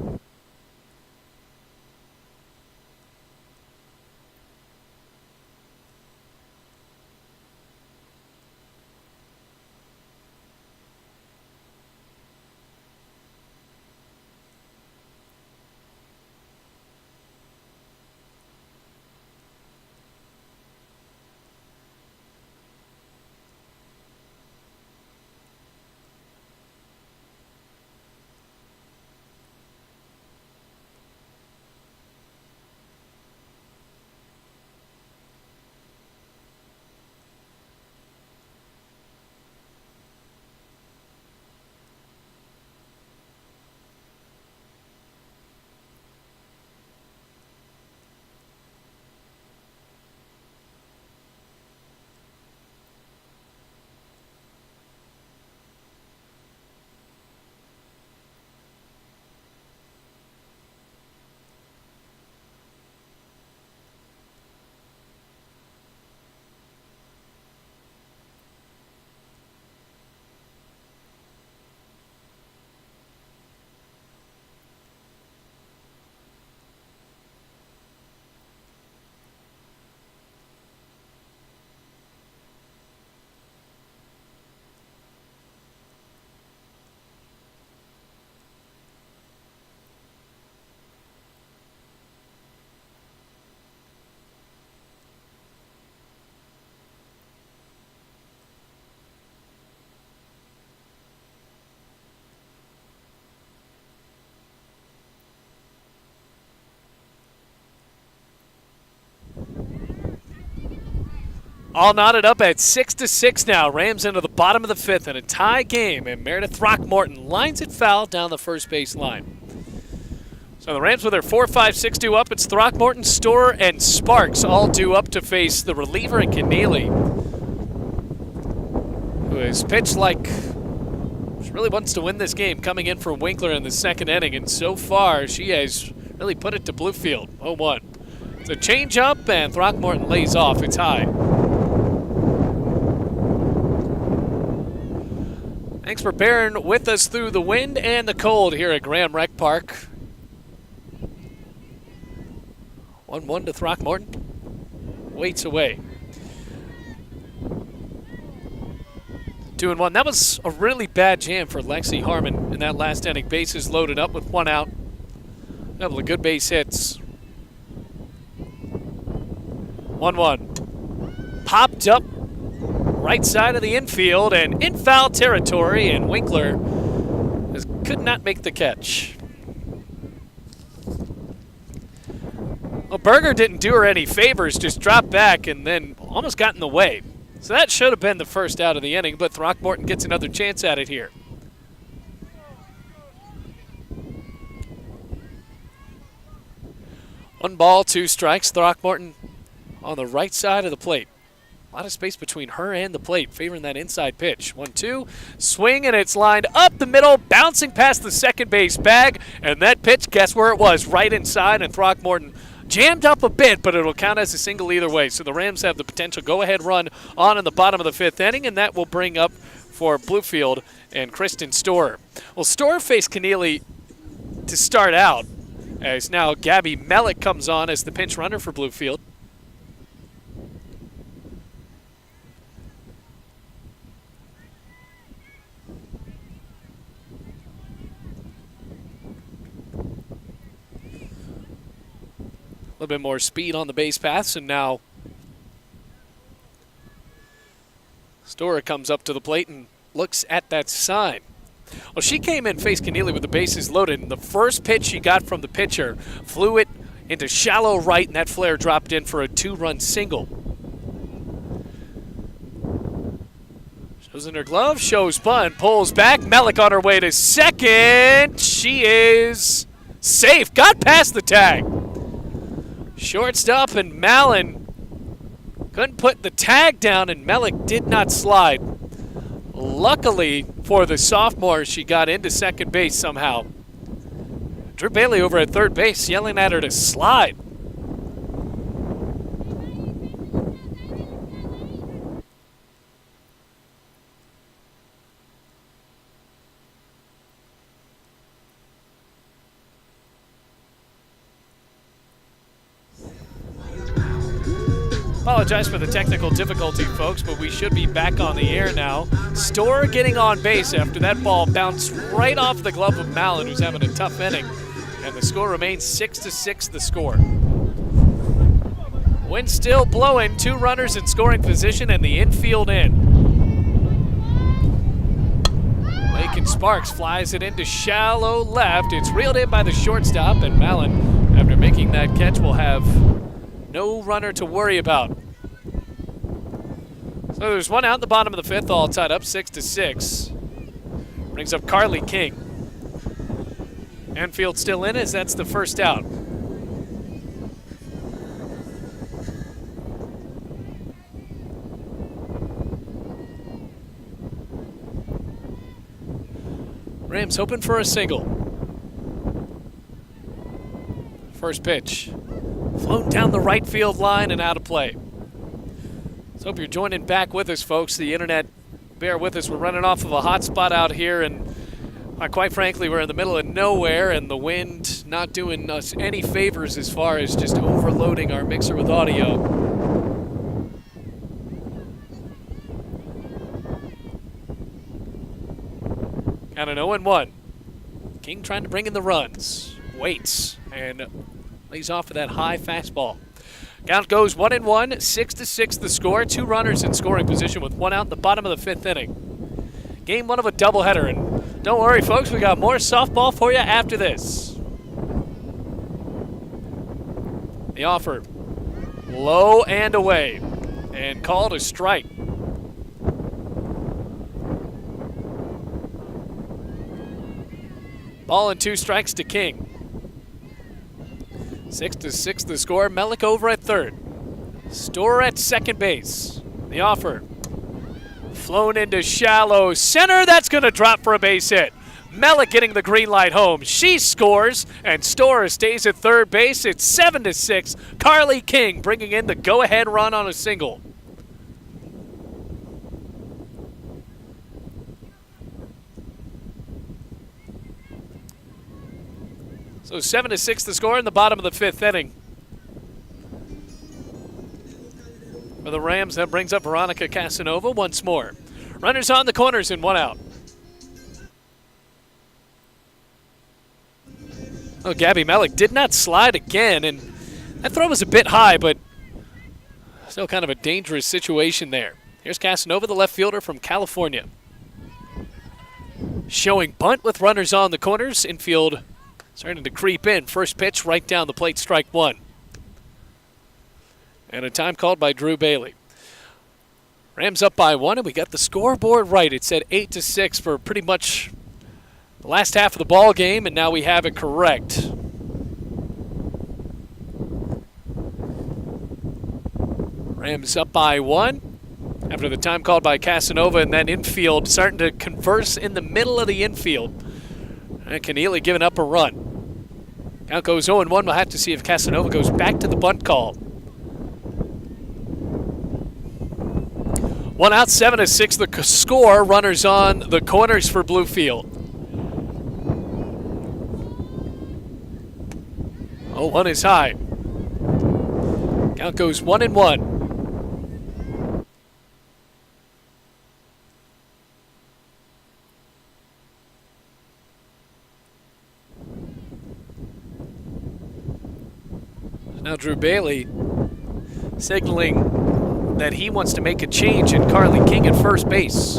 All knotted up at 6-6 now. Rams into the bottom of the 5th in a tie game, and Meredith Throckmorton lines it foul down the first base line. So the Rams with their 4-5-6 due up. It's Throckmorton, Storer, and Sparks all due up to face the reliever in Keneally, who has pitched like she really wants to win this game, coming in for Winkler in the 2nd inning, and so far she has really put it to Bluefield. 0-1. It's a change-up, and Throckmorton lays off. It's high. Thanks for bearing with us through the wind and the cold here at Graham Rec Park. 1-1 to Throckmorton. Waits away. 2-1. That was a really bad jam for Lexi Harmon in that last inning. Bases loaded up with 1 out. A couple of good base hits. 1-1. Popped up right side of the infield and in foul territory, and Winkler could not make the catch. Well, Berger didn't do her any favors, just dropped back and then almost got in the way. So that should have been the first out of the inning, but Throckmorton gets another chance at it here. One ball, 2 strikes. Throckmorton on the right side of the plate. A lot of space between her and the plate, favoring that inside pitch. 1-2, swing, and it's lined up the middle, bouncing past the second base bag, and that pitch, guess where it was? Right inside, and Throckmorton jammed up a bit, but it'll count as a single either way. So the Rams have the potential go-ahead run on in the bottom of the 5th inning, and that will bring up for Bluefield and Kristen Storer. Well, Storer faced Keneally to start out, as now Gabby Mellick comes on as the pinch runner for Bluefield. A little bit more speed on the base paths, and now Storer comes up to the plate and looks at that sign. Well, she came in, faced Keneally with the bases loaded, and the first pitch she got from the pitcher flew it into shallow right, and that flare dropped in for a 2-run single. Shows in her glove, shows bunt, pulls back. Mellick on her way to second. She is safe, got past the tag. Shortstop and Mallon couldn't put the tag down, and Mellick did not slide. Luckily for the sophomore, she got into second base somehow. Drew Bailey over at third base yelling at her to slide. Apologize for the technical difficulty, folks, but we should be back on the air now. Storer getting on base after that ball bounced right off the glove of Mallon, who's having a tough inning. And the score remains 6-6, the score. Wind still blowing, 2 runners in scoring position, and the infield in. Lakin Sparks flies it into shallow left. It's reeled in by the shortstop, and Mallon, after making that catch, will have no runner to worry about. So there's 1 out in the bottom of the 5th, all tied up 6-6. Brings up Carly King. Anfield still in as that's the first out. Rams hoping for a single. First pitch. Flown down the right field line and out of play. So hope you're joining back with us, folks. The internet, bear with us. We're running off of a hot spot out here, and quite frankly, we're in the middle of nowhere, and the wind not doing us any favors as far as just overloading our mixer with audio. Count an 0-1. King trying to bring in the runs. Waits and lays off of that high fastball. Count goes 1-1, 6-6 the score. 2 runners in scoring position with 1 out in the bottom of the 5th inning. Game 1 of a doubleheader, and don't worry, folks, we got more softball for you after this. The offer, low and away, and called a strike. Ball and 2 strikes to King. 6-6 the score. Mellick over at third. Storer at second base. The offer. Flown into shallow center. That's going to drop for a base hit. Mellick getting the green light home. She scores, and Storer stays at third base. It's 7-6. Carly King bringing in the go-ahead run on a single. So 7-6 the score in the bottom of the 5th inning. For the Rams, that brings up Veronica Casanova once more. Runners on the corners and 1 out. Oh, Gabby Mellick did not slide again, and that throw was a bit high, but still kind of a dangerous situation there. Here's Casanova, the left fielder from California. Showing bunt with runners on the corners. Infield starting to creep in. First pitch right down the plate, strike 1. And a time called by Drew Bailey. Rams up by 1, and we got the scoreboard right. It said 8-6 for pretty much the last half of the ball game, and now we have it correct. Rams up by 1 after the time called by Casanova, and then infield starting to converse in the middle of the infield. And Keneally giving up a run. Count goes 0-1. We'll have to see if Casanova goes back to the bunt call. 1 out, 7-6 the score. Runners on the corners for Bluefield. 0-1 is high. Count goes 1-1. Now Drew Bailey signaling that he wants to make a change in Carly King at first base.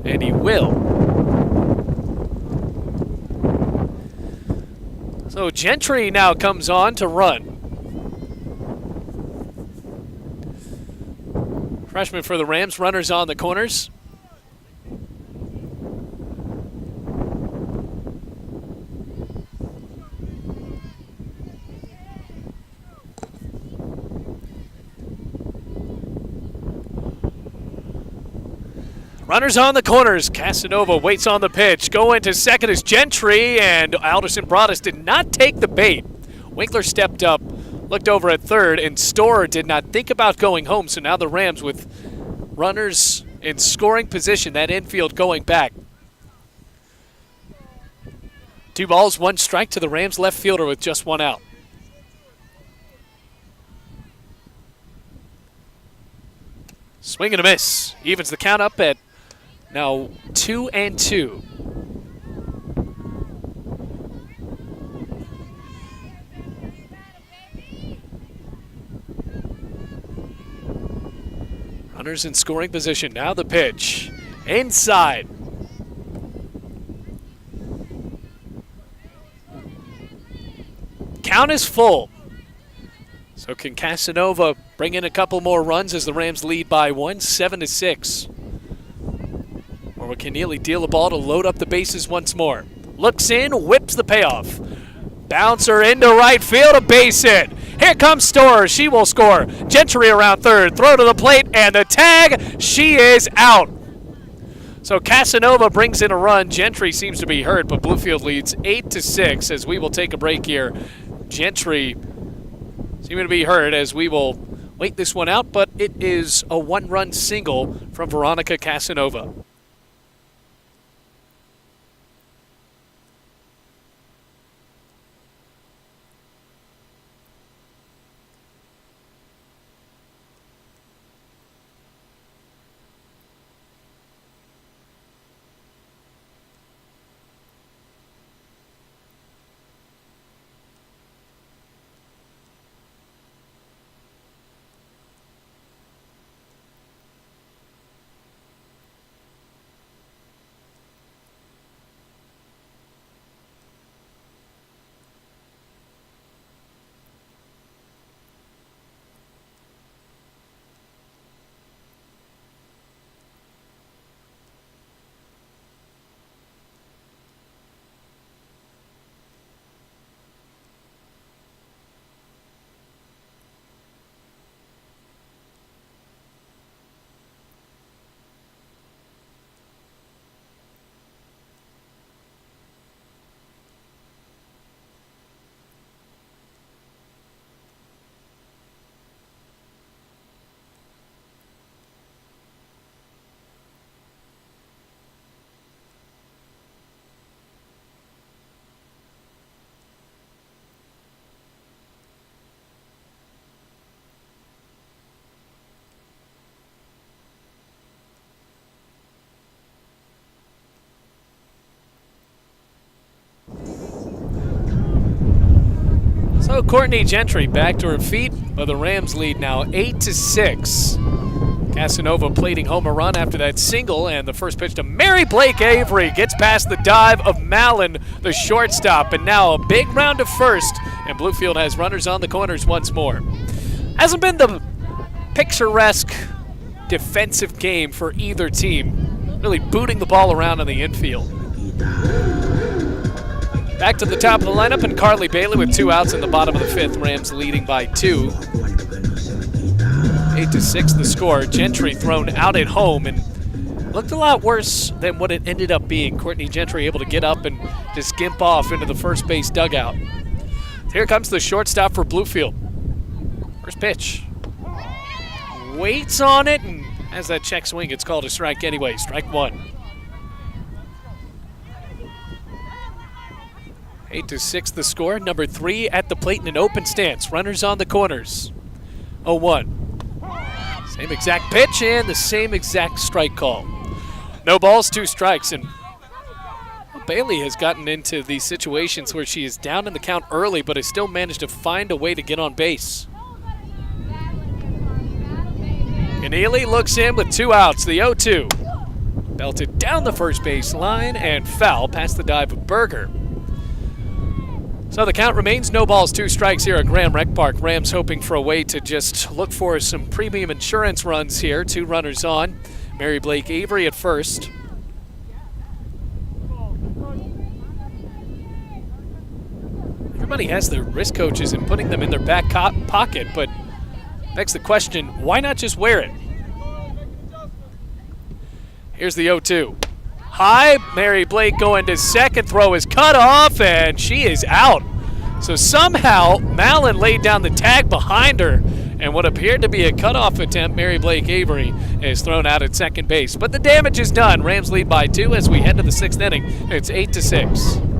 And he will. So Gentry now comes on to run. Freshman for the Rams, runners on the corners. Runners on the corners. Casanova waits on the pitch. Going to second is Gentry, and Alderson Broaddus did not take the bait. Winkler stepped up, looked over at third, and Storer did not think about going home. So now the Rams with runners in scoring position, that infield going back. 2 balls, 1 strike to the Rams left fielder with just 1 out. Swing and a miss. Evens the count up at now 2-2. Runners in scoring position. Now the pitch. Inside. Count is full. So can Casanova bring in a couple more runs as the Rams lead by 1, 7-6? Or will Keneally deal the ball to load up the bases once more? Looks in, whips the payoff. Bouncer into right field, a base hit. Here comes Storer, she will score. Gentry around third, throw to the plate, and the tag, she is out. So Casanova brings in a run. Gentry seems to be hurt, but Bluefield leads 8-6 as we will take a break here. Gentry seeming to be hurt as we will wait this one out, but it is a 1-run single from Veronica Casanova. So Courtney Gentry back to her feet, but the Rams lead now 8-6. Casanova plating home a run after that single, and the first pitch to Mary Blake Avery gets past the dive of Mallon, the shortstop, and now a big round to first, and Bluefield has runners on the corners once more. Hasn't been the picturesque defensive game for either team, really booting the ball around in the infield. Back to the top of the lineup, and Carly Bailey with 2 outs in the bottom of the 5th. Rams leading by 2. 8-6 the score. Gentry thrown out at home and looked a lot worse than what it ended up being. Courtney Gentry able to get up and just skimp off into the first base dugout. Here comes the shortstop for Bluefield. First pitch. Waits on it, and as that check swing, it's called a strike anyway. Strike 1. 8-6 the score. Number 3 at the plate in an open stance. Runners on the corners. 0-1. Same exact pitch and the same exact strike call. No balls, 2 strikes, and Bailey has gotten into these situations where she is down in the count early but has still managed to find a way to get on base. Keneally looks in with 2 outs, the 0-2. Belted down the first base line and foul past the dive of Berger. So the count remains no balls, 2 strikes here at Graham Rec Park. Rams hoping for a way to just look for some premium insurance runs here. 2 runners on. Mary Blake Avery at first. Everybody has their wrist coaches and putting them in their back pocket, but begs the question, why not just wear it? Here's the 0-2. High, Mary Blake going to second, throw is cut off, and she is out. So somehow, Mallon laid down the tag behind her, and what appeared to be a cutoff attempt, Mary Blake Avery is thrown out at second base. But the damage is done. Rams lead by 2 as we head to the 6th inning. It's 8-6.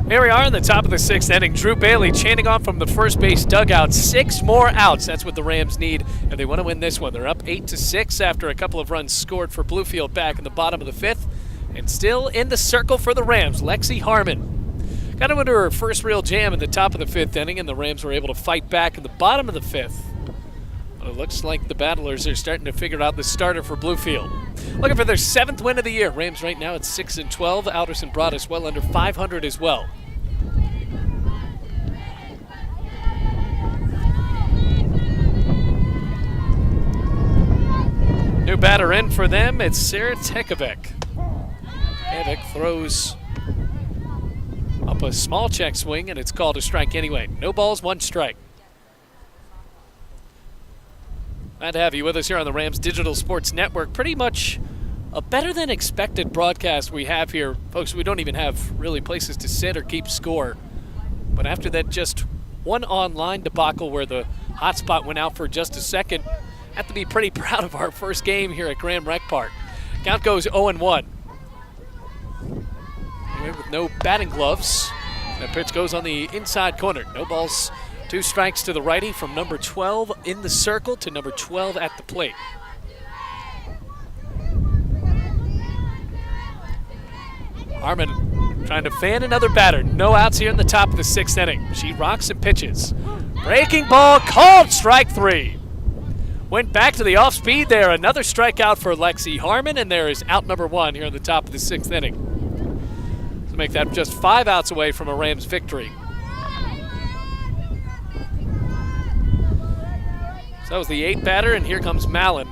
Here we are in the top of the 6th inning. Drew Bailey chanting on from the first base dugout. 6 more outs. That's what the Rams need if they want to win this one. They're up 8-6 after a couple of runs scored for Bluefield back in the bottom of the 5th. And still in the circle for the Rams, Lexi Harmon. Got into her first real jam in the top of the 5th inning, and the Rams were able to fight back in the bottom of the 5th. But it looks like the Battlers are starting to figure out the starter for Bluefield. Looking for their 7th win of the year. Rams right now at 6-12. Alderson Broaddus well under 500 as well. New batter in for them, it's Sarah Tekovic. Tekovic throws up a small check swing, and it's called a strike anyway. No balls, 1 strike. Glad to have you with us here on the Rams Digital Sports Network. Pretty much a better than expected broadcast we have here. Folks, we don't even have really places to sit or keep score. But after that just one online debacle where the hotspot went out for just a second, have to be pretty proud of our first game here at Graham Rec Park. Count goes 0-1. With no batting gloves. That pitch goes on the inside corner. No balls, 2 strikes to the righty from number 12 in the circle to number 12 at the plate. Harmon trying to fan another batter. No outs here in the top of the 6th inning. She rocks and pitches. Breaking ball called, strike 3. Went back to the off speed there. Another strikeout for Lexi Harmon, and there is out number 1 here in the top of the 6th inning. To make that just 5 outs away from a Rams victory. So that was the 8th batter, and here comes Mallon.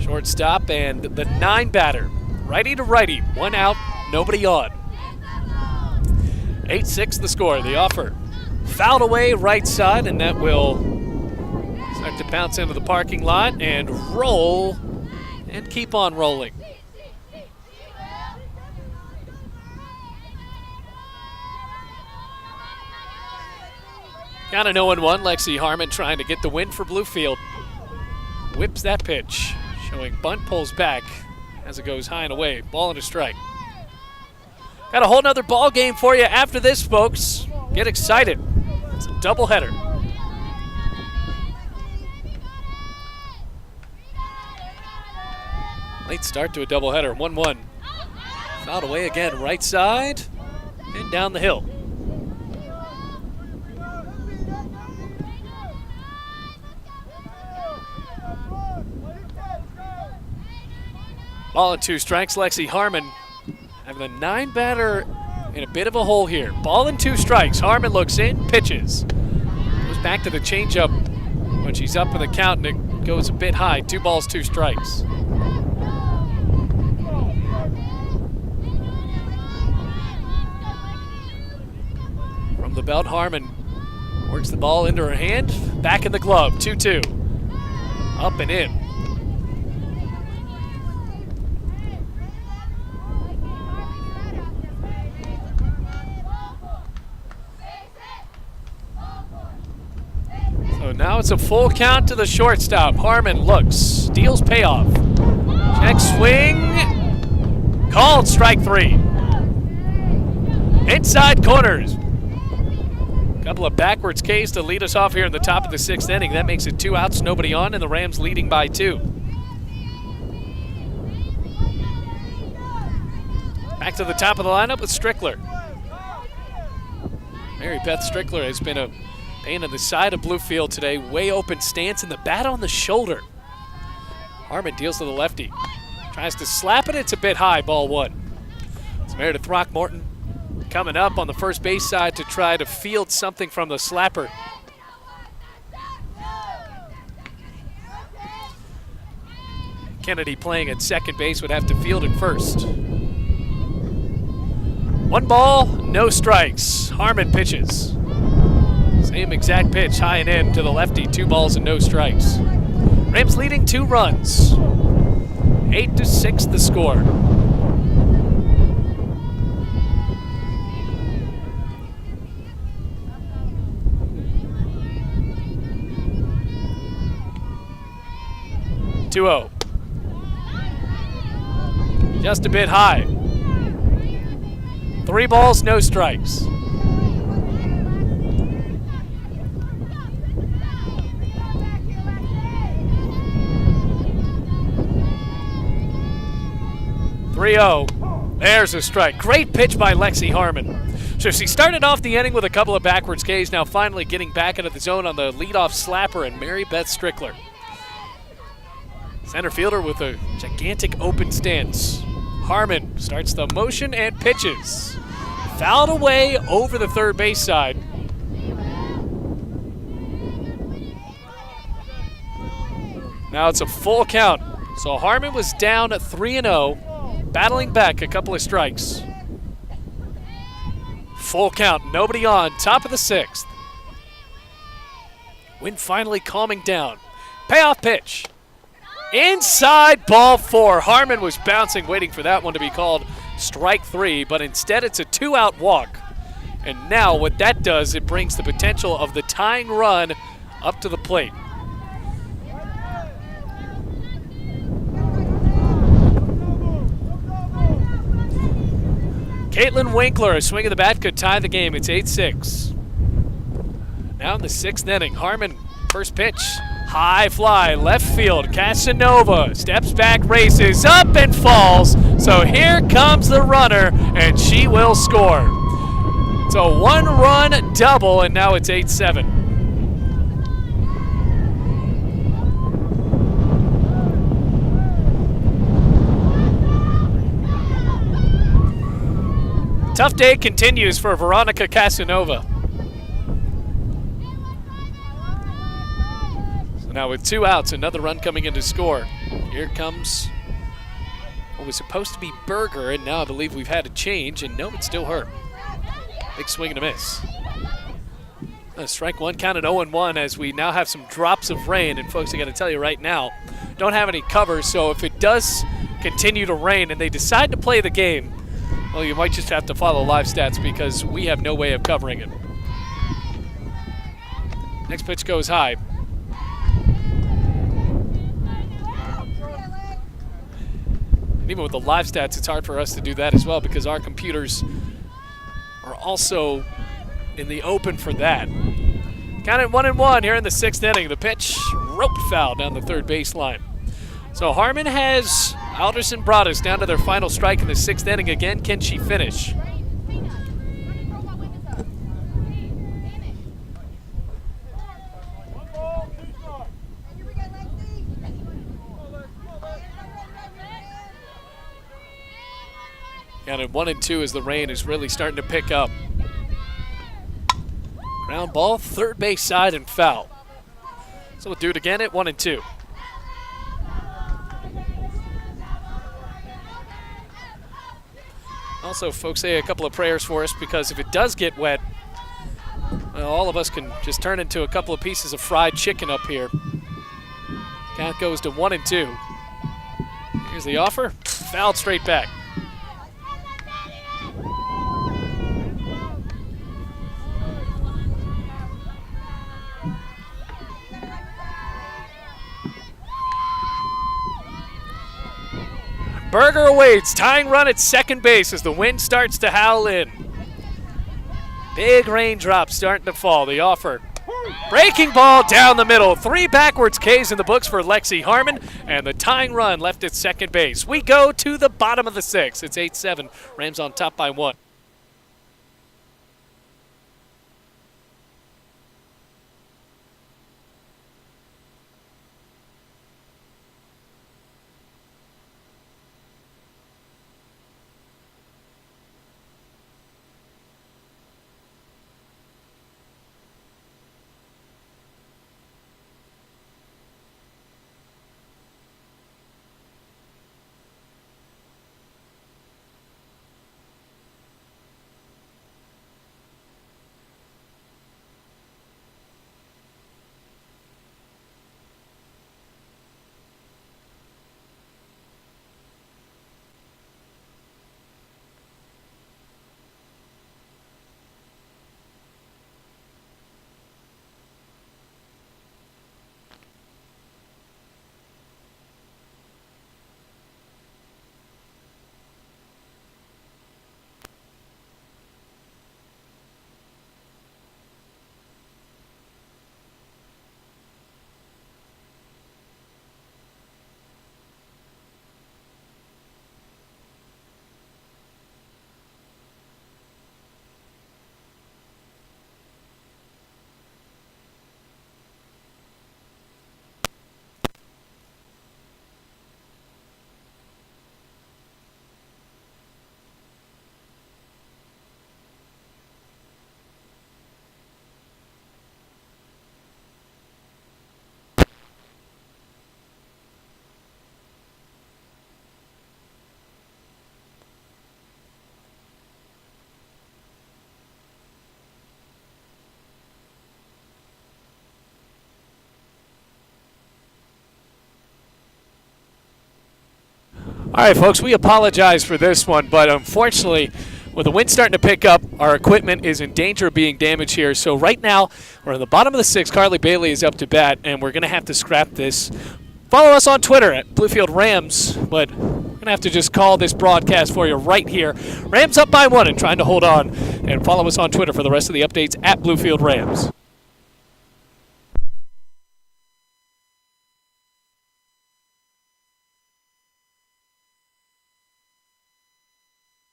Shortstop, and the 9 batter. Righty to righty, 1 out, nobody on. 8-6 the score. The offer fouled away right side, and that will start to bounce into the parking lot and roll and keep on rolling. Got an 0-1. Lexi Harmon trying to get the win for Bluefield. Whips that pitch, showing bunt, pulls back as it goes high and away. Ball and a strike. Got a whole nother ball game for you after this, folks. Get excited. It's a doubleheader. Late start to a doubleheader. 1-1. Fouled away again, right side and down the hill. Ball and 2 strikes. Lexi Harmon having the 9 batter in a bit of a hole here. Ball and 2 strikes. Harmon looks in, pitches. Goes back to the changeup when she's up in the count, and it goes a bit high. 2 balls, 2 strikes. From the belt, Harmon works the ball into her hand. Back in the glove. 2-2. Up and in. So now it's a full count to the shortstop. Harmon looks, steals payoff. Check swing. Called, strike 3. Inside corners. Couple of backwards Ks to lead us off here in the top of the 6th inning. That makes it 2 outs, nobody on, and the Rams leading by 2. Back to the top of the lineup with Strickler. Mary Beth Strickler has been a pain in the side of Bluefield today. Way open stance and the bat on the shoulder. Harmon deals to the lefty. Tries to slap it. It's a bit high. Ball 1. It's Meredith Throckmorton coming up on the first base side to try to field something from the slapper. Kennedy playing at second base would have to field it first. 1 ball, no strikes. Harmon pitches. Same exact pitch, high and in to the lefty. 2 balls and no strikes. Rams leading 2 runs. 8-6 the score. (2-0). Just a bit high. 3 balls, no strikes. There's a strike. Great pitch by Lexi Harmon. So she started off the inning with a couple of backwards Ks, now finally getting back into the zone on the leadoff slapper and Mary Beth Strickler. Center fielder with a gigantic open stance. Harmon starts the motion and pitches. Fouled away over the third base side. Now it's a full count. So Harmon was down at 3-0, battling back a couple of strikes. Full count, nobody on, top of the 6th. Wind finally calming down. Payoff pitch. Inside, ball 4. Harmon was bouncing, waiting for that one to be called strike 3, but instead it's a 2-out walk. And now what that does, it brings the potential of the tying run up to the plate. Caitlin Winkler, a swing of the bat could tie the game. It's 8-6. Now in the 6th inning, Harmon, first pitch, high fly, left field. Casanova steps back, races up and falls. So here comes the runner, and she will score. It's a 1-run double, and now it's 8-7. Tough day continues for Veronica Casanova. So now with 2 outs, another run coming in to score. Here comes what was supposed to be Berger, and now I believe we've had a change, and no, it's still her. Big swing and a miss. Strike 1 counted 0-1 as we now have some drops of rain, and folks, I got to tell you right now, don't have any cover, so if it does continue to rain and they decide to play the game, well, you might just have to follow live stats because we have no way of covering it. Next pitch goes high. And even with the live stats, it's hard for us to do that as well because our computers are also in the open for that. Counted 1-1 here in the 6th inning. The pitch, roped foul down the third baseline. So Harmon has Alderson Broaddus down to their final strike in the 6th inning again. Can she finish? Counted 1-2 as the rain is really starting to pick up. Ground ball, third base side and foul. So we'll do it again at 1-2. Also, folks, say a couple of prayers for us because if it does get wet, well, all of us can just turn into a couple of pieces of fried chicken up here. Count goes to 1-2. Here's the offer. Fouled straight back. Berger awaits, tying run at second base as the wind starts to howl in. Big raindrops starting to fall. The offer. Breaking ball down the middle. 3 backwards Ks in the books for Lexi Harmon, and the tying run left at second base. We go to the bottom of the 6th. It's 8-7. Rams on top by 1. All right, folks, we apologize for this one, but unfortunately, with the wind starting to pick up, our equipment is in danger of being damaged here. So right now, we're in the bottom of the sixth. Carly Bailey is up to bat, and we're going to have to scrap this. Follow us on Twitter at Bluefield Rams, but we're going to have to just call this broadcast for you right here. Rams up by 1 and trying to hold on. And follow us on Twitter for the rest of the updates at Bluefield Rams.